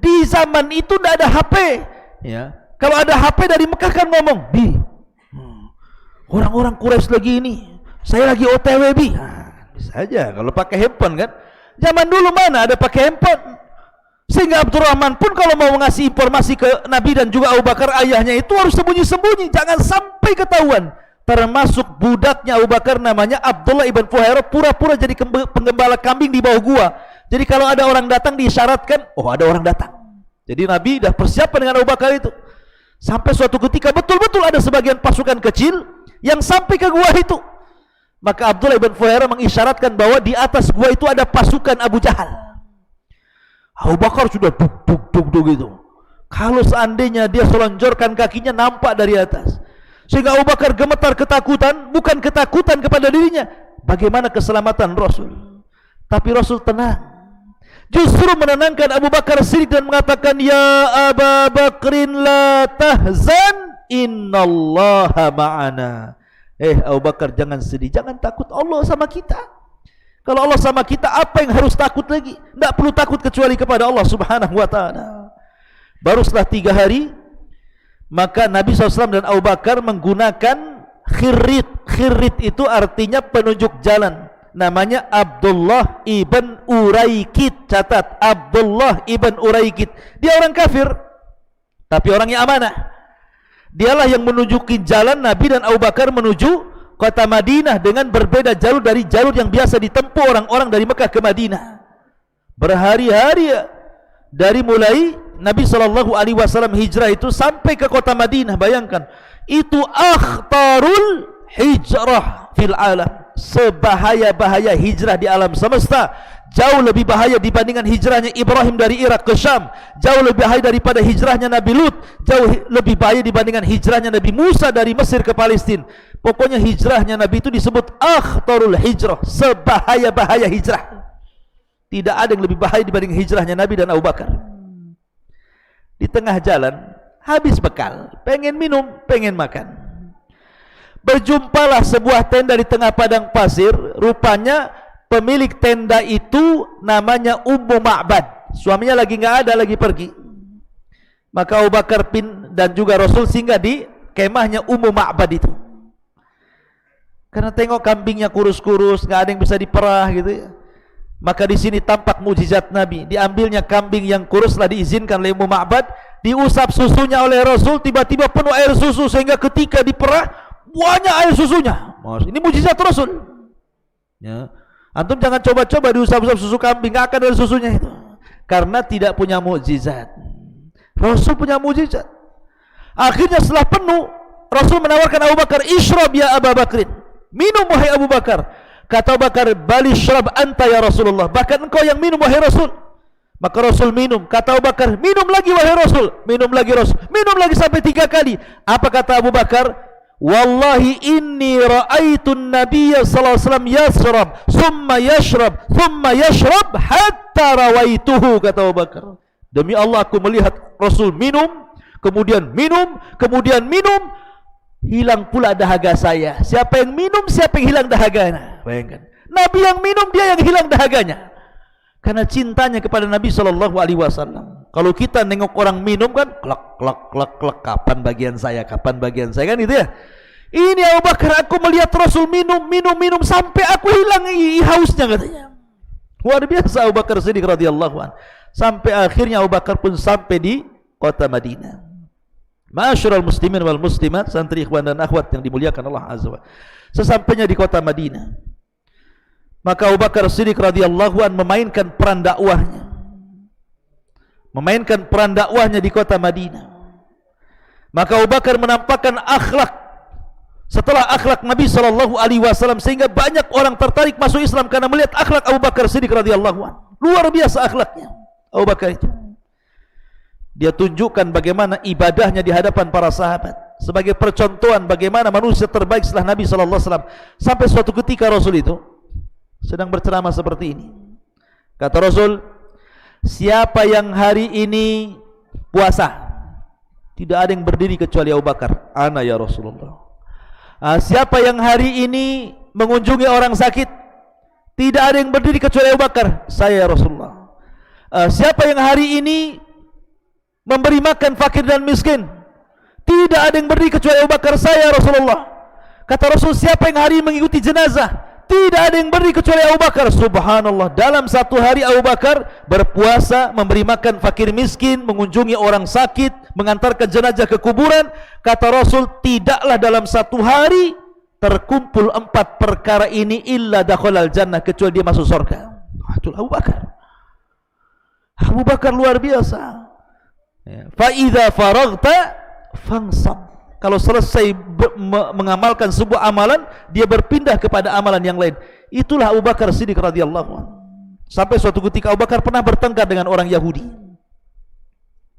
Di zaman itu tidak ada HP, ya. Kalau ada HP dari Mekah kan ngomong, orang-orang Quraisy lagi ini, saya lagi OTW, bisa aja kalau pakai handphone kan. Zaman dulu mana ada pakai handphone. Sehingga Abdurrahman pun kalau mau ngasih informasi ke Nabi dan juga Abu Bakar ayahnya itu harus sembunyi-sembunyi, jangan sampai ketahuan. termasuk budaknya Abu Bakar namanya Abdullah ibn Fuhairah, pura-pura jadi penggembala kambing di bawah gua. Jadi kalau ada orang datang diisyaratkan, oh ada orang datang. Jadi Nabi dah persiapan dengan Abu Bakar itu. Sampai suatu ketika betul-betul ada sebagian pasukan kecil yang sampai ke gua itu. Maka Abdullah ibn Fuhairah mengisyaratkan bahwa di atas gua itu ada pasukan Abu Jahal. Abu Bakar sudah duk gitu. Kalau seandainya dia selonjorkan kakinya nampak dari atas, sehingga Abu Bakar gemetar ketakutan, bukan ketakutan kepada dirinya, bagaimana keselamatan Rasul. Tapi Rasul tenang, justru menenangkan Abu Bakar Siddiq dan mengatakan, ya Abu Bakrin la tahzan, innallaha ma'ana. Abu Bakar jangan sedih, jangan takut, Allah sama kita. Kalau Allah sama kita, apa yang harus takut lagi? Tidak perlu takut kecuali kepada Allah subhanahu wa ta'ala. Baru setelah 3 hari, maka Nabi SAW dan Abu Bakar menggunakan khirrit. Khirrit itu artinya penunjuk jalan. Namanya Abdullah ibn Uraikid. Catat, Abdullah ibn Uraikid. Dia orang kafir, tapi orang yang amanah. Dialah yang menunjuki jalan Nabi dan Abu Bakar menuju kota Madinah dengan berbeda jalur dari jalur yang biasa ditempuh orang-orang dari Mekah ke Madinah. Berhari-hari dari mulai Nabi SAW hijrah itu sampai ke kota Madinah. Bayangkan, itu akhtarul hijrah fil alam. Sebahaya-bahaya hijrah di alam semesta. Jauh lebih bahaya dibandingkan hijrahnya Ibrahim dari Irak ke Syam. Jauh lebih bahaya daripada hijrahnya Nabi Lut. Jauh lebih bahaya dibandingkan hijrahnya Nabi Musa dari Mesir ke Palestina. Pokoknya hijrahnya Nabi itu disebut akhtarul hijrah, sebahaya-bahaya hijrah. Tidak ada yang lebih bahaya dibanding hijrahnya Nabi dan Abu Bakar. Di tengah jalan habis bekal, pengen minum, pengen makan. Berjumpalah sebuah tenda di tengah padang pasir. Rupanya pemilik tenda itu namanya Ummu Ma'bad. Suaminya lagi nggak ada, lagi pergi. Maka Abu Bakar dan juga Rasul singgah di kemahnya Ummu Ma'bad itu. Karena tengok kambingnya kurus-kurus, nggak ada yang bisa diperah gitu ya. Maka di sini tampak mujizat Nabi. Diambilnya kambing yang kurus, telah diizinkan oleh Ummu Ma'bad, diusap susunya oleh Rasul, tiba-tiba penuh air susu sehingga ketika diperah banyak air susunya. Ini mujizat Rasul. Ya. Antum jangan coba-coba diusap-usap susu kambing, nggak akan ada susunya itu. Karena tidak punya mukjizat. Rasul punya mukjizat. Akhirnya setelah penuh, Rasul menawarkan Abu Bakar, "Ishrab ya Abu Bakrin." Minum wahai Abu Bakar. Kata Abu Bakar, "Bal ishrab anta ya Rasulullah." Bahkan engkau yang minum wahai Rasul. Maka Rasul minum. Kata Abu Bakar, "Minum lagi wahai Rasul." Minum lagi Rasul. Minum lagi sampai 3 kali. Apa kata Abu Bakar? "Wallahi inni ra'aitun nabiyya sallallahu alaihi wasallam yashrab, thumma yashrab hatta rawaituhu." Kata Abu Bakar, demi Allah aku melihat Rasul minum, kemudian minum, kemudian minum, hilang pula dahaga saya. Siapa yang minum, siapa yang hilang dahaganya? Bayangkan, Nabi yang minum, dia yang hilang dahaganya. Karena cintanya kepada Nabi SAW. Kalau kita nengok orang minum kan, klak, klak, klak, klak, kapan bagian saya, kapan bagian saya, kan gitu ya. Ini Abu Bakar, aku melihat Rasul minum, minum, minum, sampai aku hilang hausnya katanya. Luar biasa Abu Bakar Siddiq radhiyallahu anhu. Sampai akhirnya Abu Bakar pun sampai di kota Madinah. Ma'asyiral muslimin wal muslimat, santri ikhwan dan akhwat yang dimuliakan Allah Azza wa Jalla. Sesampainya di kota Madinah, maka Abu Bakar Siddiq radhiyallahu anhu memainkan peran dakwahnya. Memainkan peran dakwahnya di kota Madinah. Maka Abu Bakar menampakkan akhlak setelah akhlak Nabi SAW, sehingga banyak orang tertarik masuk Islam karena melihat akhlak Abu Bakar Siddiq radhiyallahu anhu. Luar biasa akhlaknya Abu Bakar itu. Dia tunjukkan bagaimana ibadahnya di hadapan para sahabat sebagai percontohan bagaimana manusia terbaik setelah Nabi SAW. Sampai suatu ketika Rasul itu sedang berceramah seperti ini. Kata Rasul, "Siapa yang hari ini puasa?" Tidak ada yang berdiri kecuali Abu Bakar. "Ana ya Rasulullah." "Siapa yang hari ini mengunjungi orang sakit?" Tidak ada yang berdiri kecuali Abu Bakar. "Saya ya Rasulullah." "Siapa yang hari ini memberi makan fakir dan miskin?" Tidak ada yang berdiri kecuali Abu Bakar. "Saya ya Rasulullah." Kata Rasul, "Siapa yang hari ini mengikuti jenazah?" Tidak ada yang berdiri kecuali Abu Bakar. Subhanallah, dalam satu hari Abu Bakar berpuasa, memberi makan fakir miskin, mengunjungi orang sakit, mengantarkan jenazah ke kuburan. Kata Rasul, tidaklah dalam satu hari terkumpul 4 perkara ini illa dakhalal jannah, kecuali dia masuk surga. Itulah Abu Bakar. Abu Bakar luar biasa. Fa idza faraghta fansab. Kalau selesai mengamalkan sebuah amalan, dia berpindah kepada amalan yang lain. Itulah Abu Bakar Siddiq radhiyallahu anhu. Sampai suatu ketika Abu Bakar pernah bertengkar dengan orang Yahudi,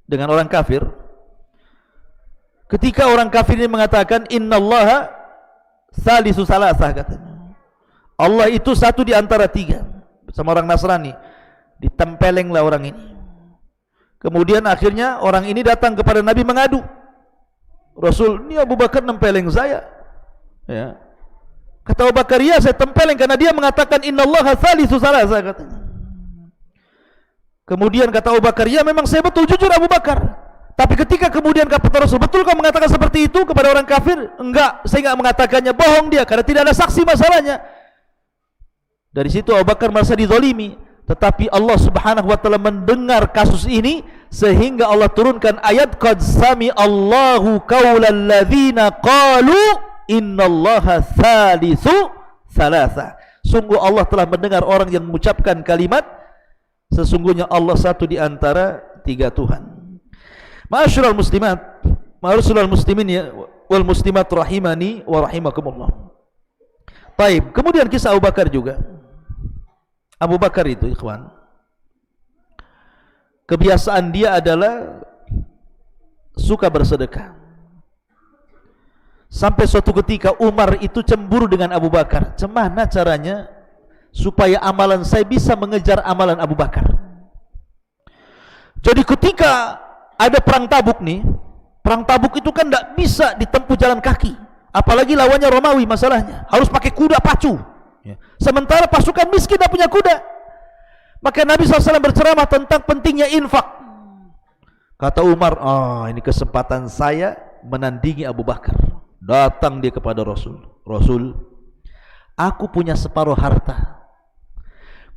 dengan orang kafir. Ketika orang kafir ini mengatakan innallaha salisu salasah, katanya Allah itu satu di antara 3, sama orang Nasrani. Ditempelenglah orang ini. Kemudian akhirnya orang ini datang kepada Nabi mengadu, Rasul, ini Abu Bakar nempeleng saya. Ya. Kata Abu Bakar, ya saya tempeleng karena dia mengatakan innallaha salisu salasah, katanya. Kemudian kata Abu Bakar, ya memang saya betul, jujur Abu Bakar. Tapi ketika kemudian kata Rasul, betul kau mengatakan seperti itu kepada orang kafir? Enggak, saya enggak mengatakannya, bohong dia karena tidak ada saksi masalahnya. Dari situ Abu Bakar merasa dizalimi, tetapi Allah Subhanahu wa taala mendengar kasus ini sehingga Allah turunkan ayat qad sami Allahu qaulal ladzina qalu innallaha tsalitsu tsalatsa. Sungguh Allah telah mendengar orang yang mengucapkan kalimat sesungguhnya Allah satu di antara 3 Tuhan. Ma'asyiral muslimat, ma'asyiral muslimin ya wal muslimat rahimani wa rahimakumullah. Baik, kemudian kisah Abu Bakar juga. Abu Bakar itu ikhwan, kebiasaan dia adalah suka bersedekah. Sampai suatu ketika Umar itu cemburu dengan Abu Bakar. Gimana caranya supaya amalan saya bisa mengejar amalan Abu Bakar? Jadi ketika ada perang Tabuk nih, perang Tabuk itu kan tidak bisa ditempuh jalan kaki, apalagi lawannya Romawi, masalahnya harus pakai kuda pacu. Sementara pasukan miskin tidak punya kuda. Maka Nabi SAW berceramah tentang pentingnya infak. Kata Umar, ini kesempatan saya menandingi Abu Bakar. Datang dia kepada Rasul, Rasul, aku punya separuh harta,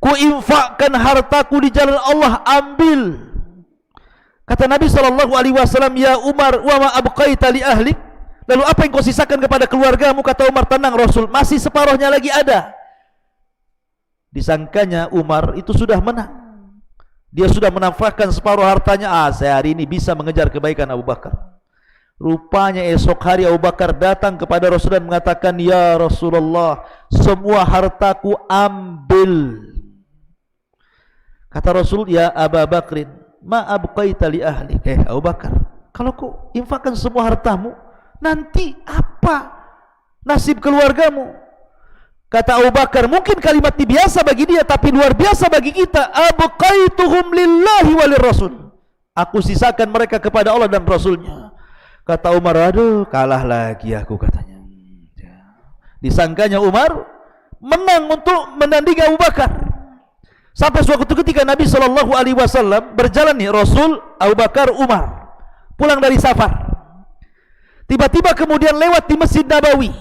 ku infakkan hartaku di jalan Allah, ambil. Kata Nabi SAW, ya Umar, wa ma abqaita li ahlik, lalu apa yang kau sisakan kepada keluargamu? Kata Umar, tenang Rasul, masih separuhnya lagi ada. Disangkanya Umar itu sudah menang, dia sudah menafkahkan separuh hartanya. Saya hari ini bisa mengejar kebaikan Abu Bakar. Rupanya esok hari Abu Bakar datang kepada Rasul dan mengatakan, ya Rasulullah, semua hartaku ambil. Kata Rasul, ya Abu Bakrin, ma abqaita li ahli. Abu Bakar, kalau kau infakkan semua hartamu, nanti apa nasib keluargamu? Kata Abu Bakar, mungkin kalimat ini biasa bagi dia, tapi luar biasa bagi kita. Abqaituhum lillahi walir rasul, aku sisakan mereka kepada Allah dan Rasulnya. Kata Umar, aduh kalah lagi aku, katanya. Disangkanya Umar menang untuk menandingi Abu Bakar. Sampai suatu ketika Nabi SAW berjalan nih, Rasul, Abu Bakar, Umar pulang dari safar. Tiba-tiba kemudian lewat di Masjid Nabawi.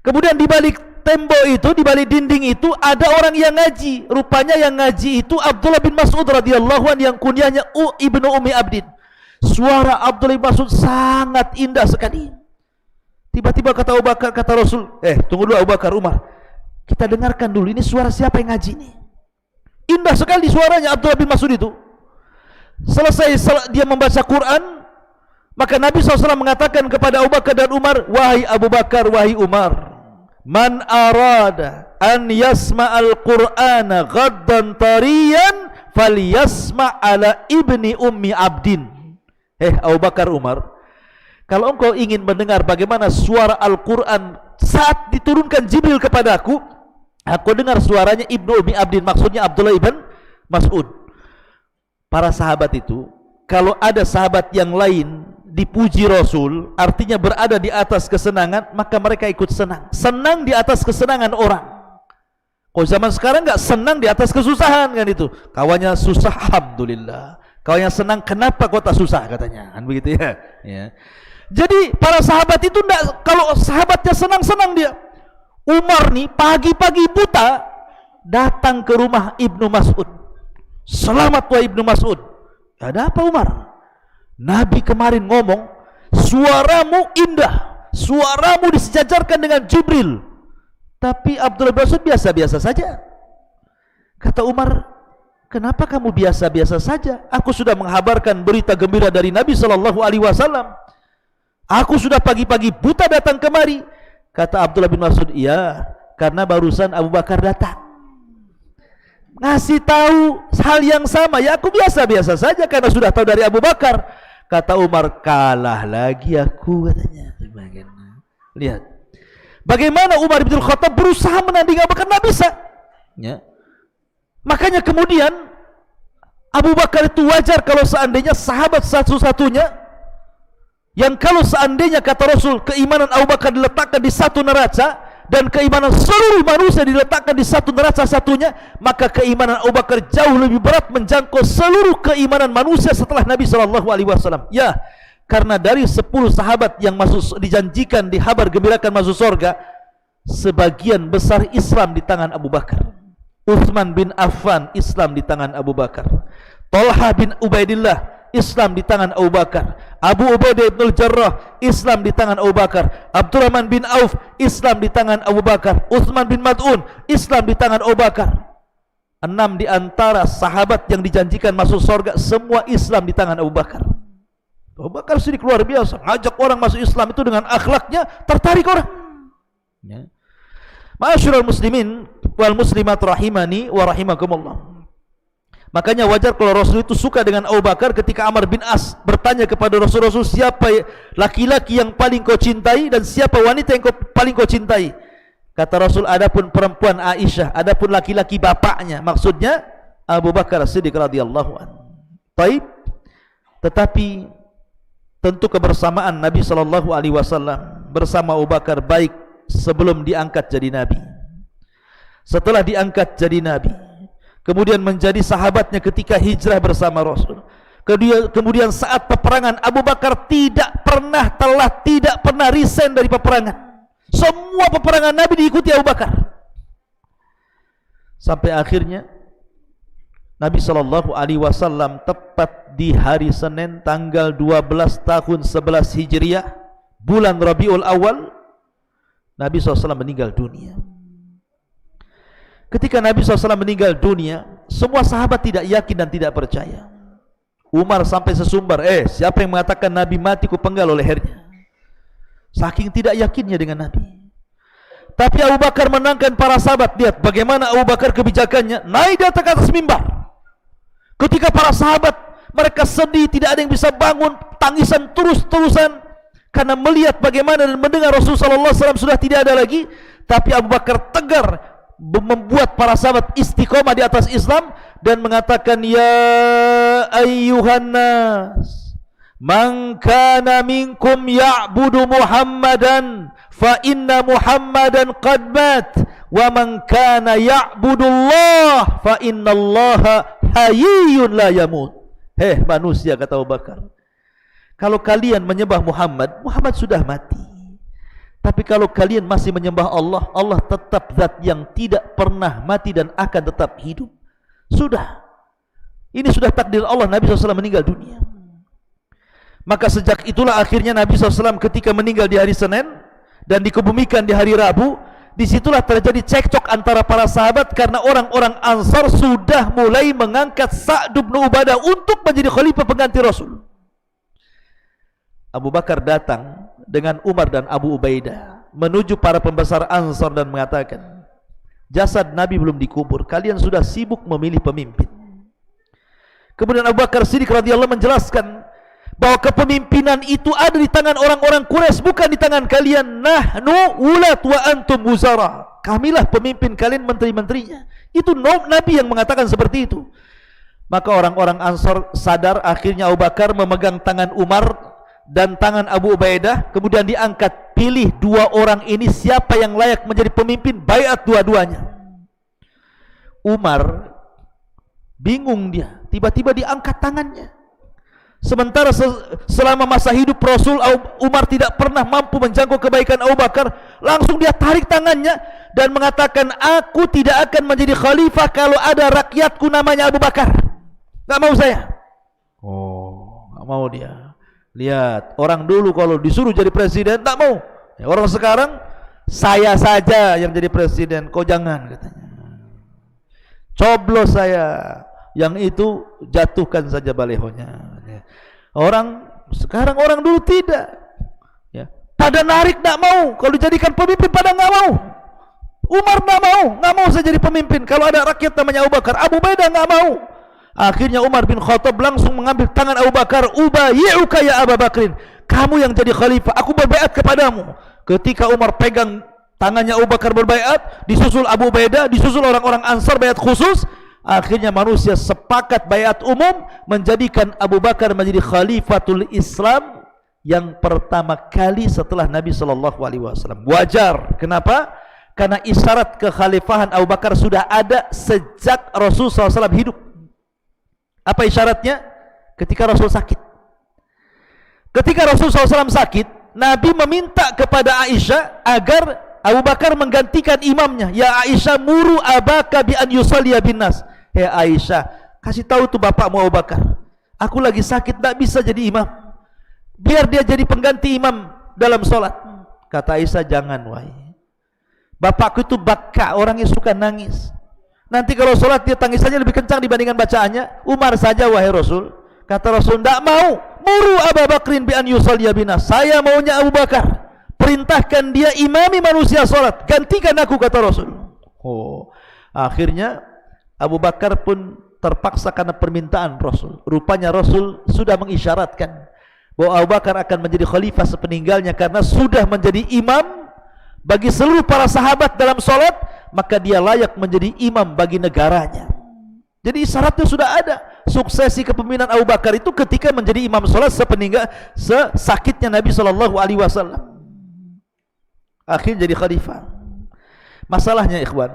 Kemudian di balik tembok itu, di balik dinding itu ada orang yang ngaji. Rupanya yang ngaji itu Abdullah bin Mas'ud radhiyallahu anhu yang kunyahnya Ibnu Ummi Abdin. Suara Abdullah bin Mas'ud sangat indah sekali. Tiba-tiba kata Abu Bakar, kata Rasul, tunggu dulu Abu Bakar, Umar, kita dengarkan dulu, ini suara siapa yang ngaji ini? Indah sekali suaranya Abdullah bin Mas'ud itu. Selesai dia membaca Quran, maka Nabi SAW mengatakan kepada Abu Bakar dan Umar, wahai Abu Bakar, wahai Umar, man arada an yasma'al Qur'ana ghaddan tariyan falyasma' ala ibni ummi abdin. Abu Bakar, Umar, kalau engkau ingin mendengar bagaimana suara Al-Quran saat diturunkan Jibril kepadaku, aku dengar suaranya Ibnu Ummi Abdin, maksudnya Abdullah ibn Mas'ud. Para sahabat itu, kalau ada sahabat yang lain dipuji Rasul, artinya berada di atas kesenangan, maka mereka ikut senang. Senang di atas kesenangan orang. Kalau zaman sekarang enggak senang di atas kesusahan, kan itu. Kawannya susah, alhamdulillah. Kawannya senang, kenapa kau tak susah, katanya. Kan begitu ya. Jadi para sahabat itu enggak, kalau sahabatnya senang-senang dia. Umar nih pagi-pagi buta datang ke rumah Ibnu Mas'ud. Selamat wahai Ibnu Mas'ud. Ada apa Umar? Nabi kemarin ngomong, suaramu indah, suaramu disejajarkan dengan Jibril. Tapi Abdullah bin Mas'ud biasa-biasa saja. Kata Umar, kenapa kamu biasa-biasa saja? Aku sudah menghabarkan berita gembira dari Nabi SAW. Aku sudah pagi-pagi buta datang kemari. Kata Abdullah bin Mas'ud, iya, karena barusan Abu Bakar datang ngasih tahu hal yang sama. Ya aku biasa-biasa saja karena sudah tahu dari Abu Bakar. Kata Umar, kalah lagi aku, katanya. Lihat bagaimana Umar bin Khattab berusaha menandingi Abu Bakar, tidak bisa ya. Makanya kemudian Abu Bakar itu wajar kalau seandainya sahabat satu-satunya yang kalau seandainya kata Rasul keimanan Abu Bakar diletakkan di satu neraca dan keimanan seluruh manusia diletakkan di satu neraca satunya, maka keimanan Abu Bakar jauh lebih berat menjangkau seluruh keimanan manusia setelah Nabi SAW. Ya, karena dari 10 sahabat yang masuk dijanjikan dihabar gembirakan masuk surga, sebagian besar Islam di tangan Abu Bakar. Utsman bin Affan Islam di tangan Abu Bakar. Talha bin Ubaidillah Islam di tangan Abu Bakar. Abu Ubaidah bin Jarrah Islam di tangan Abu Bakar. Abdurrahman bin Auf Islam di tangan Abu Bakar. Utsman bin Mad'un Islam di tangan Abu Bakar. 6 di antara sahabat yang dijanjikan masuk surga semua Islam di tangan Abu Bakar. Abu Bakar Siddiq luar biasa, ngajak orang masuk Islam itu dengan akhlaknya tertarik orang. Ya. Ma'asyiral muslimin wal muslimat rahimani wa rahimakumullah. Makanya wajar kalau Rasul itu suka dengan Abu Bakar ketika Amr bin As bertanya kepada Rasul, siapa laki-laki yang paling kau cintai dan siapa wanita yang paling kau cintai? Kata Rasul, adapun perempuan Aisyah, adapun laki-laki bapaknya, maksudnya Abu Bakar Siddiq radhiyallahu anhu. Taib. Tetapi tentu kebersamaan Nabi SAW bersama Abu Bakar baik sebelum diangkat jadi Nabi, setelah diangkat jadi Nabi, kemudian menjadi sahabatnya ketika hijrah bersama Rasul. Kemudian saat peperangan Abu Bakar tidak pernah resign dari peperangan. Semua peperangan Nabi diikuti Abu Bakar. Sampai akhirnya Nabi SAW tepat di hari Senin tanggal 12 tahun 11 Hijriah bulan Rabiul Awal, Nabi SAW meninggal dunia. Ketika Nabi SAW meninggal dunia, semua sahabat tidak yakin dan tidak percaya. Umar sampai sesumbar, siapa yang mengatakan Nabi mati ku penggal lehernya. Saking tidak yakinnya dengan Nabi. Tapi Abu Bakar menangkan para sahabat. Lihat bagaimana Abu Bakar kebijakannya, naik di atas mimbar. Ketika para sahabat mereka sedih, tidak ada yang bisa bangun, tangisan terus-terusan karena melihat bagaimana dan mendengar Rasulullah SAW sudah tidak ada lagi. Tapi Abu Bakar tegar membuat para sahabat istiqomah di atas Islam dan mengatakan, ya ayyuhan nas, man kana minkum ya'budu Muhammadan fa inna Muhammadan qad mat wa man kana ya'budu Allah fa inna Allah hayyun la yamut. Manusia, kata Abu Bakar, kalau kalian menyembah Muhammad, Muhammad sudah mati. Tapi kalau kalian masih menyembah Allah, Allah tetap zat yang tidak pernah mati dan akan tetap hidup. Sudah, ini sudah takdir Allah. Nabi SAW meninggal dunia. Maka sejak itulah akhirnya Nabi SAW ketika meninggal di hari Senin dan dikebumikan di hari Rabu, disitulah terjadi cekcok antara para sahabat karena orang-orang Ansar sudah mulai mengangkat Sa'd bin Ubadah untuk menjadi khalifah pengganti Rasul. Abu Bakar datang dengan Umar dan Abu Ubaidah menuju para pembesar Ansar dan mengatakan, jasad Nabi belum dikubur, kalian sudah sibuk memilih pemimpin. Kemudian Abu Bakar Siddiq radhiyallahu menjelaskan bahwa kepemimpinan itu ada di tangan orang-orang Quraisy, bukan di tangan kalian. Nahnu ulat wa antum wuzara, kamilah pemimpin, kalian menteri-menterinya. Itu Nabi yang mengatakan seperti itu. Maka orang-orang Ansar sadar. Akhirnya Abu Bakar memegang tangan Umar dan tangan Abu Ubaidah, kemudian diangkat, pilih dua orang ini siapa yang layak menjadi pemimpin, baiat dua-duanya. Umar bingung, dia tiba-tiba diangkat tangannya. Sementara selama masa hidup Rasul, Umar tidak pernah mampu menjangkau kebaikan Abu Bakar. Langsung dia tarik tangannya dan mengatakan, aku tidak akan menjadi khalifah kalau ada rakyatku namanya Abu Bakar. Gak mau saya. Gak mau dia. Lihat, orang dulu kalau disuruh jadi presiden tak mau. Orang sekarang, saya saja yang jadi presiden, kau jangan katanya. Coblos saya, yang itu jatuhkan saja balehonya. Orang sekarang, orang dulu tidak. Ya. Pada narik tak mau, kalau dijadikan pemimpin pada nggak mau. Umar nggak mau saya jadi pemimpin. Kalau ada rakyat namanya Abu Bakar, Abu Ubaidah nggak mau. Akhirnya Umar bin Khattab langsung mengambil tangan Abu Bakar, ubayyuka ya Abu Bakrin, kamu yang jadi khalifah, aku berbaiat kepadamu. Ketika Umar pegang tangannya Abu Bakar berbaiat, disusul Abu Ubaidah, disusul orang-orang Ansar baiat khusus. Akhirnya manusia sepakat baiat umum, menjadikan Abu Bakar menjadi khalifatul Islam yang pertama kali setelah Nabi SAW. Wajar. Kenapa? Karena isyarat kekhalifahan Abu Bakar sudah ada sejak Rasul SAW hidup. Apa isyaratnya? Ketika Rasul sakit. Ketika Rasul SAW sakit, Nabi meminta kepada Aisyah agar Abu Bakar menggantikan imamnya. Ya Aisyah, muru abaka bi an yusalliya bin nas. Hei Aisyah, kasih tahu tuh bapakmu Abu Bakar, aku lagi sakit, tak bisa jadi imam. Biar dia jadi pengganti imam dalam solat. Kata Aisyah, jangan wahai. Bapakku itu baka, orangnya suka nangis. Nanti kalau sholat dia tangisannya lebih kencang dibandingkan bacaannya. Umar saja wahai Rasul. Kata Rasul, tidak mau. Muru Abu Bakrin bi an yusalliya binas. Saya maunya Abu Bakar. Perintahkan dia imami manusia sholat. Gantikan aku, kata Rasul. Oh, akhirnya Abu Bakar pun terpaksa karena permintaan Rasul. Rupanya Rasul sudah mengisyaratkan bahwa Abu Bakar akan menjadi khalifah sepeninggalnya karena sudah menjadi imam bagi seluruh para sahabat dalam sholat, maka dia layak menjadi imam bagi negaranya. Jadi syaratnya sudah ada. Suksesi kepemimpinan Abu Bakar itu ketika menjadi imam sholat sesakitnya Nabi SAW. Akhirnya jadi khalifah. Masalahnya ikhwan,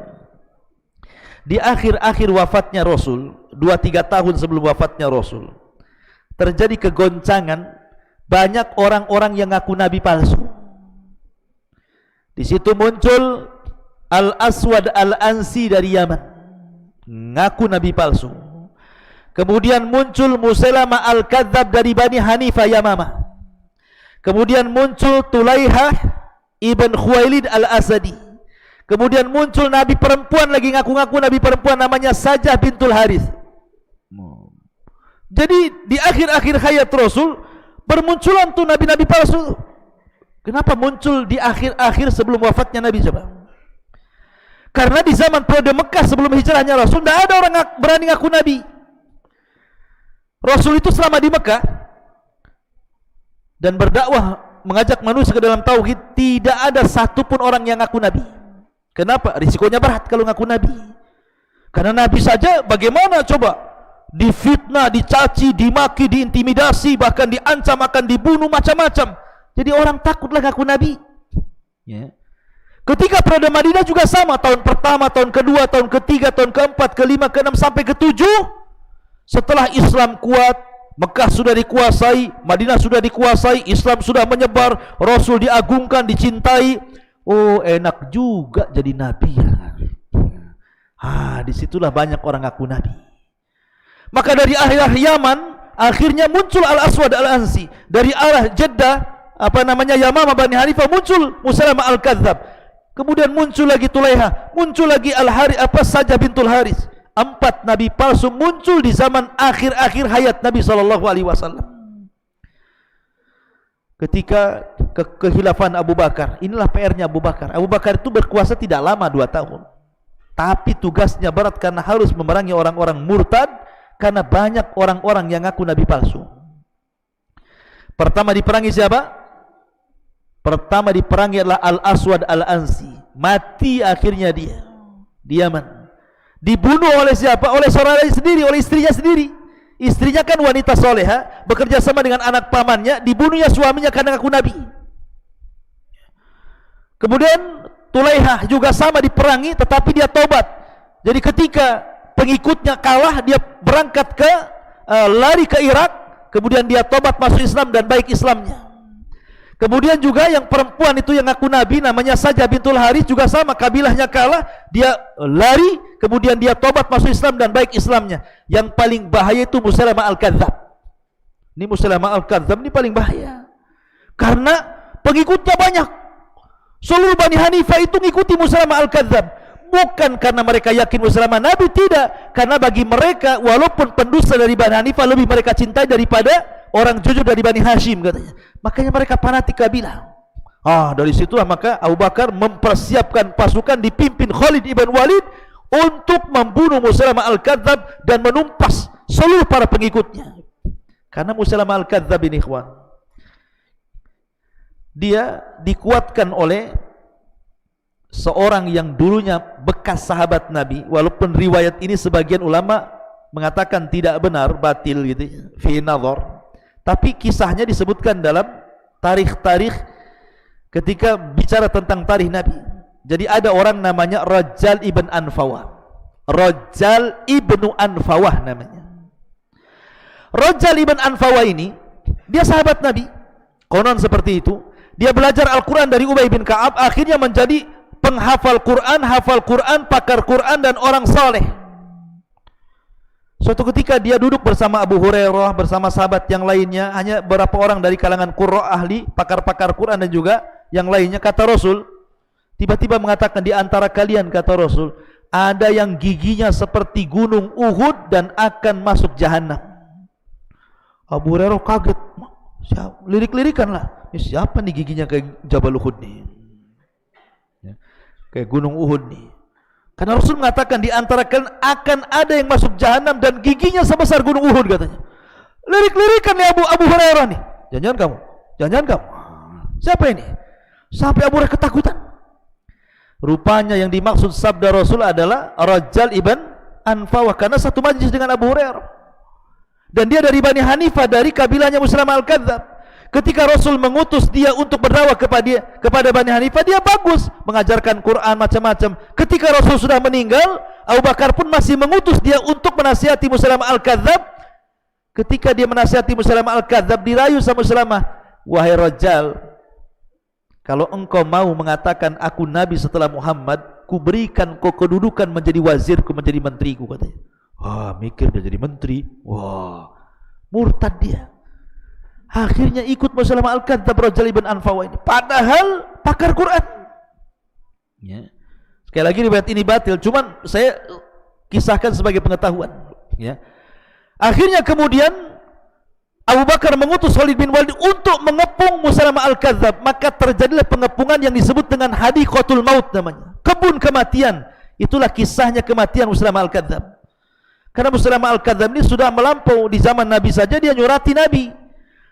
di akhir-akhir wafatnya Rasul, 2-3 tahun sebelum wafatnya Rasul, terjadi kegoncangan. Banyak orang-orang yang ngaku Nabi palsu. Di situ muncul Al-Aswad Al-Ansi dari Yaman, ngaku Nabi palsu. Kemudian muncul Musailamah Al-Kadzab dari Bani Hanifah Yamamah. Kemudian muncul Tulaihah Ibn Khuwailid Al-Asadi. Kemudian muncul Nabi perempuan lagi, ngaku-ngaku Nabi perempuan, namanya Sajah bintul Harith. Jadi di akhir-akhir hayat Rasul bermunculan tuh Nabi-Nabi palsu. Kenapa muncul di akhir-akhir sebelum wafatnya Nabi? Coba. Karena di zaman periode Mekah sebelum hijrahnya Rasul, tidak ada orang berani ngaku Nabi. Rasul itu selama di Mekah dan berdakwah mengajak manusia ke dalam tauhid, tidak ada satupun orang yang ngaku Nabi. Kenapa? Risikonya berat kalau ngaku Nabi. Karena Nabi saja bagaimana coba? Difitnah, dicaci, dimaki, diintimidasi, bahkan diancam akan dibunuh macam-macam. Jadi orang takutlah ngaku Nabi. Ya. Ketika periode Madinah juga sama, tahun pertama, tahun kedua, tahun ketiga, tahun keempat, kelima, keenam sampai ketujuh. Setelah Islam kuat, Mekah sudah dikuasai, Madinah sudah dikuasai, Islam sudah menyebar, Rasul diagungkan, dicintai. Oh, enak juga jadi Nabi ya. Disitulah banyak orang ngaku Nabi. Maka dari arah Yaman, akhirnya muncul Al-Aswad Al-Ansi. Dari arah Jeddah, Yamamah Bani Hanifah, muncul Musailamah Al-Kadzab. Kemudian muncul lagi Tulaiha, muncul lagi Sajah bintul Haris. 4 Nabi palsu muncul di zaman akhir-akhir hayat Nabi SAW. Ketika kekhilafan Abu Bakar, inilah PR-nya Abu Bakar. Abu Bakar itu berkuasa tidak lama, 2 tahun. Tapi tugasnya berat karena harus memerangi orang-orang murtad, karena banyak orang-orang yang ngaku Nabi palsu. Pertama diperangi siapa? Pertama diperangi adalah Al-Aswad Al-Ansi. Mati akhirnya dia di Yaman. Dibunuh oleh siapa? Oleh saudaranya sendiri, oleh istrinya sendiri. Istrinya kan wanita soleha, bekerja sama dengan anak pamannya. Dibunuhnya suaminya karena ngaku Nabi. Kemudian Tulaihah juga sama diperangi, tetapi dia tobat. Jadi ketika pengikutnya kalah, dia berangkat ke lari ke Irak. Kemudian dia tobat masuk Islam dan baik Islamnya. Kemudian juga yang perempuan itu yang ngaku Nabi, namanya Sajah bintul Harith, juga sama, kabilahnya kalah, dia lari, kemudian dia tobat masuk Islam dan baik Islamnya. Yang paling bahaya itu Musailamah Al-Kadzab. Ini Musailamah Al-Kadzab ini paling bahaya, karena pengikutnya banyak. Seluruh Bani Hanifah itu mengikuti Musailamah Al-Kadzab. Bukan karena mereka yakin Musailamah Nabi, tidak. Karena bagi mereka, walaupun pendusta dari Bani Hanifah, lebih mereka cintai daripada orang jujur dari Bani Hashim, katanya. Makanya mereka fanatik kabilah. Dari situlah maka Abu Bakar mempersiapkan pasukan dipimpin Khalid ibn Walid untuk membunuh Musailamah Al-Kadzab dan menumpas seluruh para pengikutnya. Karena Musailamah Al-Kadzab ini, ikhwan, dia dikuatkan oleh seorang yang dulunya bekas sahabat Nabi, walaupun riwayat ini sebagian ulama mengatakan tidak benar, batil gitu, fi nazar, tapi kisahnya disebutkan dalam tarikh-tarikh ketika bicara tentang tarikh Nabi. Jadi ada orang namanya Rajal ibn Anfawah. Rajal ibn Anfawah namanya. Rajal ibn Anfawah ini dia sahabat Nabi, konon seperti itu. Dia belajar Al-Quran dari Ubay bin Ka'ab, akhirnya menjadi penghafal Quran, hafal Quran, pakar Quran, dan orang saleh. Suatu ketika dia duduk bersama Abu Hurairah, bersama sahabat yang lainnya, hanya beberapa orang dari kalangan qurra, ahli, pakar-pakar Quran dan juga yang lainnya. Kata Rasul, tiba-tiba mengatakan, di antara kalian, kata Rasul, ada yang giginya seperti gunung Uhud dan akan masuk jahanam. Abu Hurairah kaget, lirik-lirikan lah, siapa nih giginya kayak Jabal Uhud nih, kayak gunung Uhud nih. Karena Rasul mengatakan di antara kalian akan ada yang masuk jahanam dan giginya sebesar gunung Uhud, katanya. Lirik-lirikan nih Abu Hurairah nih. Jangan kamu, siapa ini? Sampai Abu Hurairah ketakutan. Rupanya yang dimaksud sabda Rasul adalah Rajal ibn Anfawah, karena satu majlis dengan Abu Hurairah. Dan dia dari Bani Hanifah, dari kabilahnya Musailamah Al-Kadzab. Ketika Rasul mengutus dia untuk berdakwah kepada Bani Hanifah, dia bagus, mengajarkan Quran macam-macam. Ketika Rasul sudah meninggal, Abu Bakar pun masih mengutus dia untuk menasihati Musailamah Al-Kadzab. Ketika dia menasihati Musailamah Al-Kadzab, dirayu sama Musailamah, wahai Rajal, kalau engkau mau mengatakan aku Nabi setelah Muhammad, ku berikan kau kedudukan menjadi wazirku, menjadi menteriku, katanya. Mikir dia jadi menteri, murtad dia. Akhirnya ikut Musailamah Al-Kadzab Rajal ibn Anfawah ini, padahal pakar Quran. Ya. Sekali lagi riwayat ini batil, cuman saya kisahkan sebagai pengetahuan. Ya. Akhirnya kemudian Abu Bakar mengutus Khalid bin Walid untuk mengepung Musailamah Al-Kadzab, maka terjadilah pengepungan yang disebut dengan Hadiqatul Maut namanya, kebun kematian. Itulah kisahnya kematian Musailamah Al-Kadzab. Karena Musailamah Al-Kadzab ini sudah melampau, di zaman Nabi saja dia nyurati Nabi.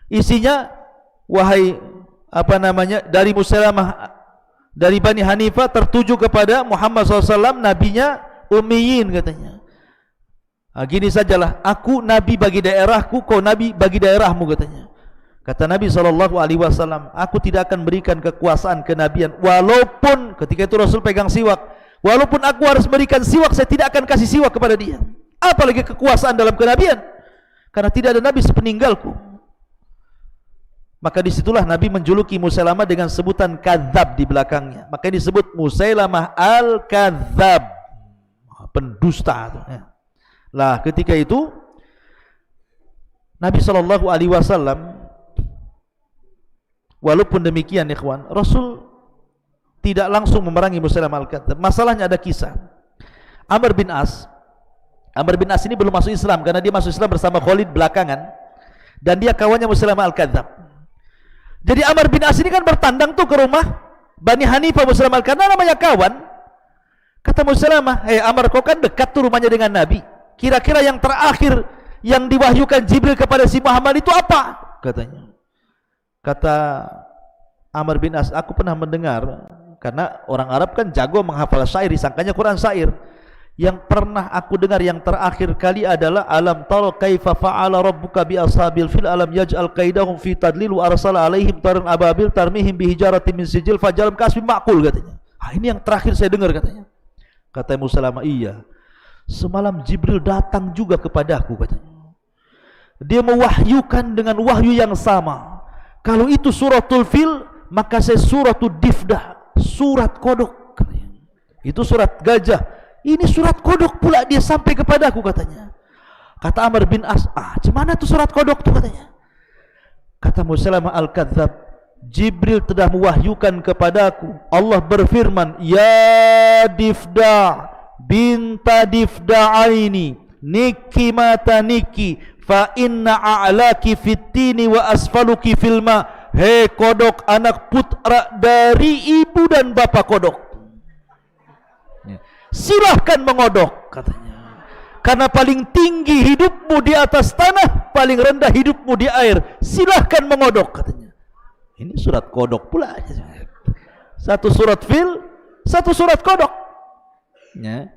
Isinya, wahai dari Musailamah, dari Bani Hanifah tertuju kepada Muhammad SAW, nabinya ummiyin, katanya. Gini sajalah, aku nabi bagi daerahku, kau nabi bagi daerahmu, katanya. Kata Nabi SAW, aku tidak akan berikan kekuasaan kenabian, walaupun ketika itu Rasul pegang siwak, walaupun aku harus berikan siwak, saya tidak akan kasih siwak kepada dia. Apalagi kekuasaan dalam kenabian, karena tidak ada nabi sepeninggalku. Maka disitulah Nabi menjuluki Musailamah dengan sebutan kadzab di belakangnya. Maka disebut Musailamah Al-Kadzab, pendusta. Lah ketika itu Nabi SAW, walaupun demikian ikhwan, Rasul tidak langsung memerangi Musailamah Al-Kadzab. Masalahnya ada kisah. Amr bin As ini belum masuk Islam, karena dia masuk Islam bersama Khalid belakangan, dan dia kawannya Musailamah Al-Kadzab. Jadi Amr bin As ini kan bertandang tuh ke rumah Bani Hanifah Musailamah Al-Kadzab, namanya kawan. Kata Musailamah, Amr, kau kan dekat tuh rumahnya dengan Nabi, kira-kira yang terakhir yang diwahyukan Jibril kepada si Muhammad itu apa? Katanya. Kata Amr bin As, aku pernah mendengar, karena orang Arab kan jago menghafal syair, disangkanya Quran syair. Yang pernah aku dengar yang terakhir kali adalah alam tara kaifa fa'ala rabbuka bi ashabil fil alam yaj'al qaidahum fi tadlil wa arsala alaihim taran ababil tarmihim bi hijaratin min sijil fajalam kasbi ma'kul, katanya. Ini yang terakhir saya dengar, katanya. Kata Musailamah, iya, semalam Jibril datang juga kepadaku, katanya. Dia mewahyukan dengan wahyu yang sama. Kalau itu suratul fil, maka saya suratul difdah, surat kodok, katanya. Itu surat gajah. Ini surat kodok pula dia sampai kepadaku, katanya. Kata Amr bin As, gimana tuh surat kodok tuh, katanya. Kata Musailamah Al-Kadzab, Jibril telah mewahyukan kepadaku, Allah berfirman, ya Difda binta Difda'aini niki mata niki fa inna a'laki fittini wa asfaluki fil ma. Hei kodok, anak putra dari ibu dan bapak kodok, silahkan mengodok katanya, karena paling tinggi hidupmu di atas tanah, paling rendah hidupmu di air, silahkan mengodok katanya. Ini surat kodok pula, satu surat fil, satu surat kodok ya.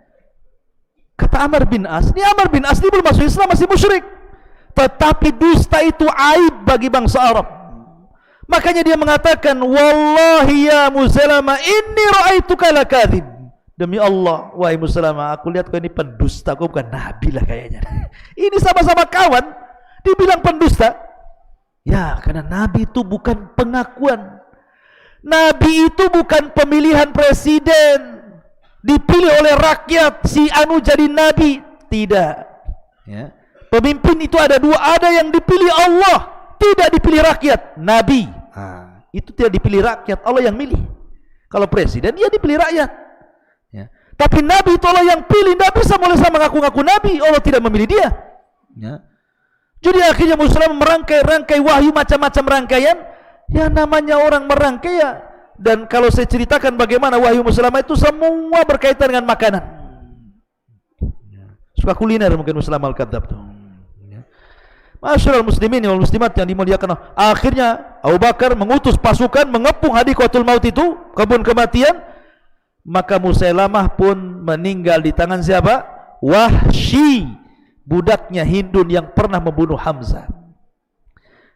Kata Amr bin As, ini Amr bin As ini belum masuk Islam, masih musyrik, tetapi dusta itu aib bagi bangsa Arab. Makanya dia mengatakan, wallahi ya Musailama inni ra'aituka lakadzib. Demi Allah, wahai Musailama, aku lihat kau ini pendusta, kau bukan nabi lah kayaknya. Ini sama-sama kawan, dibilang pendusta. Ya, karena nabi itu bukan pengakuan. Nabi itu bukan pemilihan presiden, dipilih oleh rakyat, si anu jadi nabi. Tidak ya. Pemimpin itu ada dua, ada yang dipilih Allah, tidak dipilih rakyat. Nabi itu tidak dipilih rakyat, Allah yang milih. Kalau presiden, dia dipilih rakyat ya. Tapi nabi itu Allah yang pilih. Tidak bisa mulai sama ngaku-ngaku nabi, Allah tidak memilih dia ya. Jadi akhirnya Musailama merangkai-rangkai wahyu, macam-macam rangkaian. Ya namanya orang merangkai ya. Dan kalau saya ceritakan bagaimana wahyu Musailama itu semua berkaitan dengan makanan. Suka kuliner mungkin Musailama al-Kadzdzab tuh. Masyaallah muslimin wal muslimat yang dimuliakan Allah. Akhirnya Abu Bakar mengutus pasukan mengepung Hadiqatul Maut itu, kebun kematian. Maka Musailamah pun meninggal di tangan siapa? Wahsy, budaknya Hindun yang pernah membunuh Hamzah.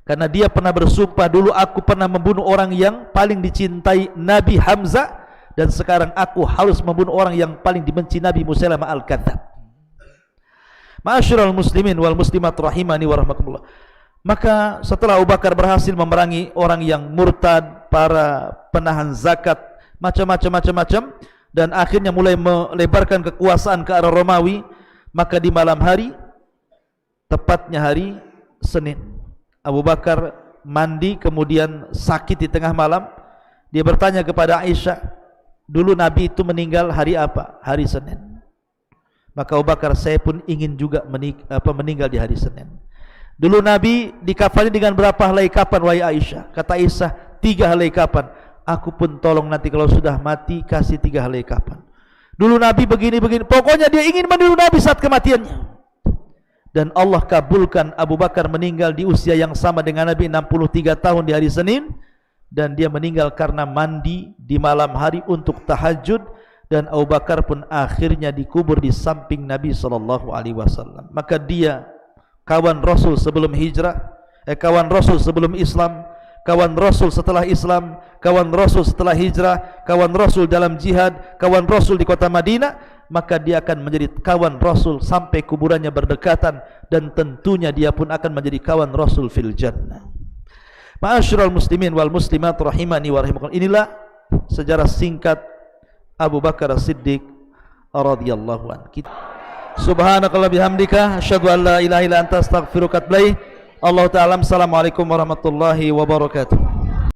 Karena dia pernah bersumpah, dulu aku pernah membunuh orang yang paling dicintai Nabi Hamzah, dan sekarang aku harus membunuh orang yang paling dibenci Nabi Musailamah al-Kadzdzab. Ma'asyiral muslimin wal muslimat rahimani wa rahmatullah. Maka setelah Abu Bakar berhasil memerangi orang yang murtad, para penahan zakat, macam-macam, dan akhirnya mulai melebarkan kekuasaan ke arah Romawi, maka di malam hari, tepatnya hari Senin, Abu Bakar mandi kemudian sakit di tengah malam. Dia bertanya kepada Aisyah, dulu Nabi itu meninggal hari apa? Hari Senin. Maka Abu Bakar, saya pun ingin juga meninggal di hari Senin. Dulu Nabi dikafani dengan berapa helai kapan wahai Aisyah? Kata Aisyah, 3 helai kapan. Aku pun tolong nanti kalau sudah mati kasih 3 helai kapan. Dulu Nabi begini. Pokoknya dia ingin meniru Nabi saat kematiannya. Dan Allah kabulkan Abu Bakar meninggal di usia yang sama dengan Nabi, 63 tahun di hari Senin. Dan dia meninggal karena mandi di malam hari untuk tahajud. Dan Abu Bakar pun akhirnya dikubur di samping Nabi SAW. Maka dia kawan Rasul sebelum hijrah, kawan Rasul sebelum Islam, kawan Rasul setelah Islam, kawan Rasul setelah hijrah, kawan Rasul dalam jihad, kawan Rasul di kota Madinah. Maka dia akan menjadi kawan Rasul sampai kuburannya berdekatan, dan tentunya dia pun akan menjadi kawan Rasul fil jannah. Ma'asyiral muslimin wal muslimat rahimani wa rahimakumullah. Inilah sejarah singkat Abu Bakar As-Siddiq radhiyallahu anhu. Subhanakallah bihamdika asyhadu an la ilaha illa anta astaghfiruka wa atubu ilaik. Allah ta'ala. Assalamualaikum warahmatullahi wabarakatuh.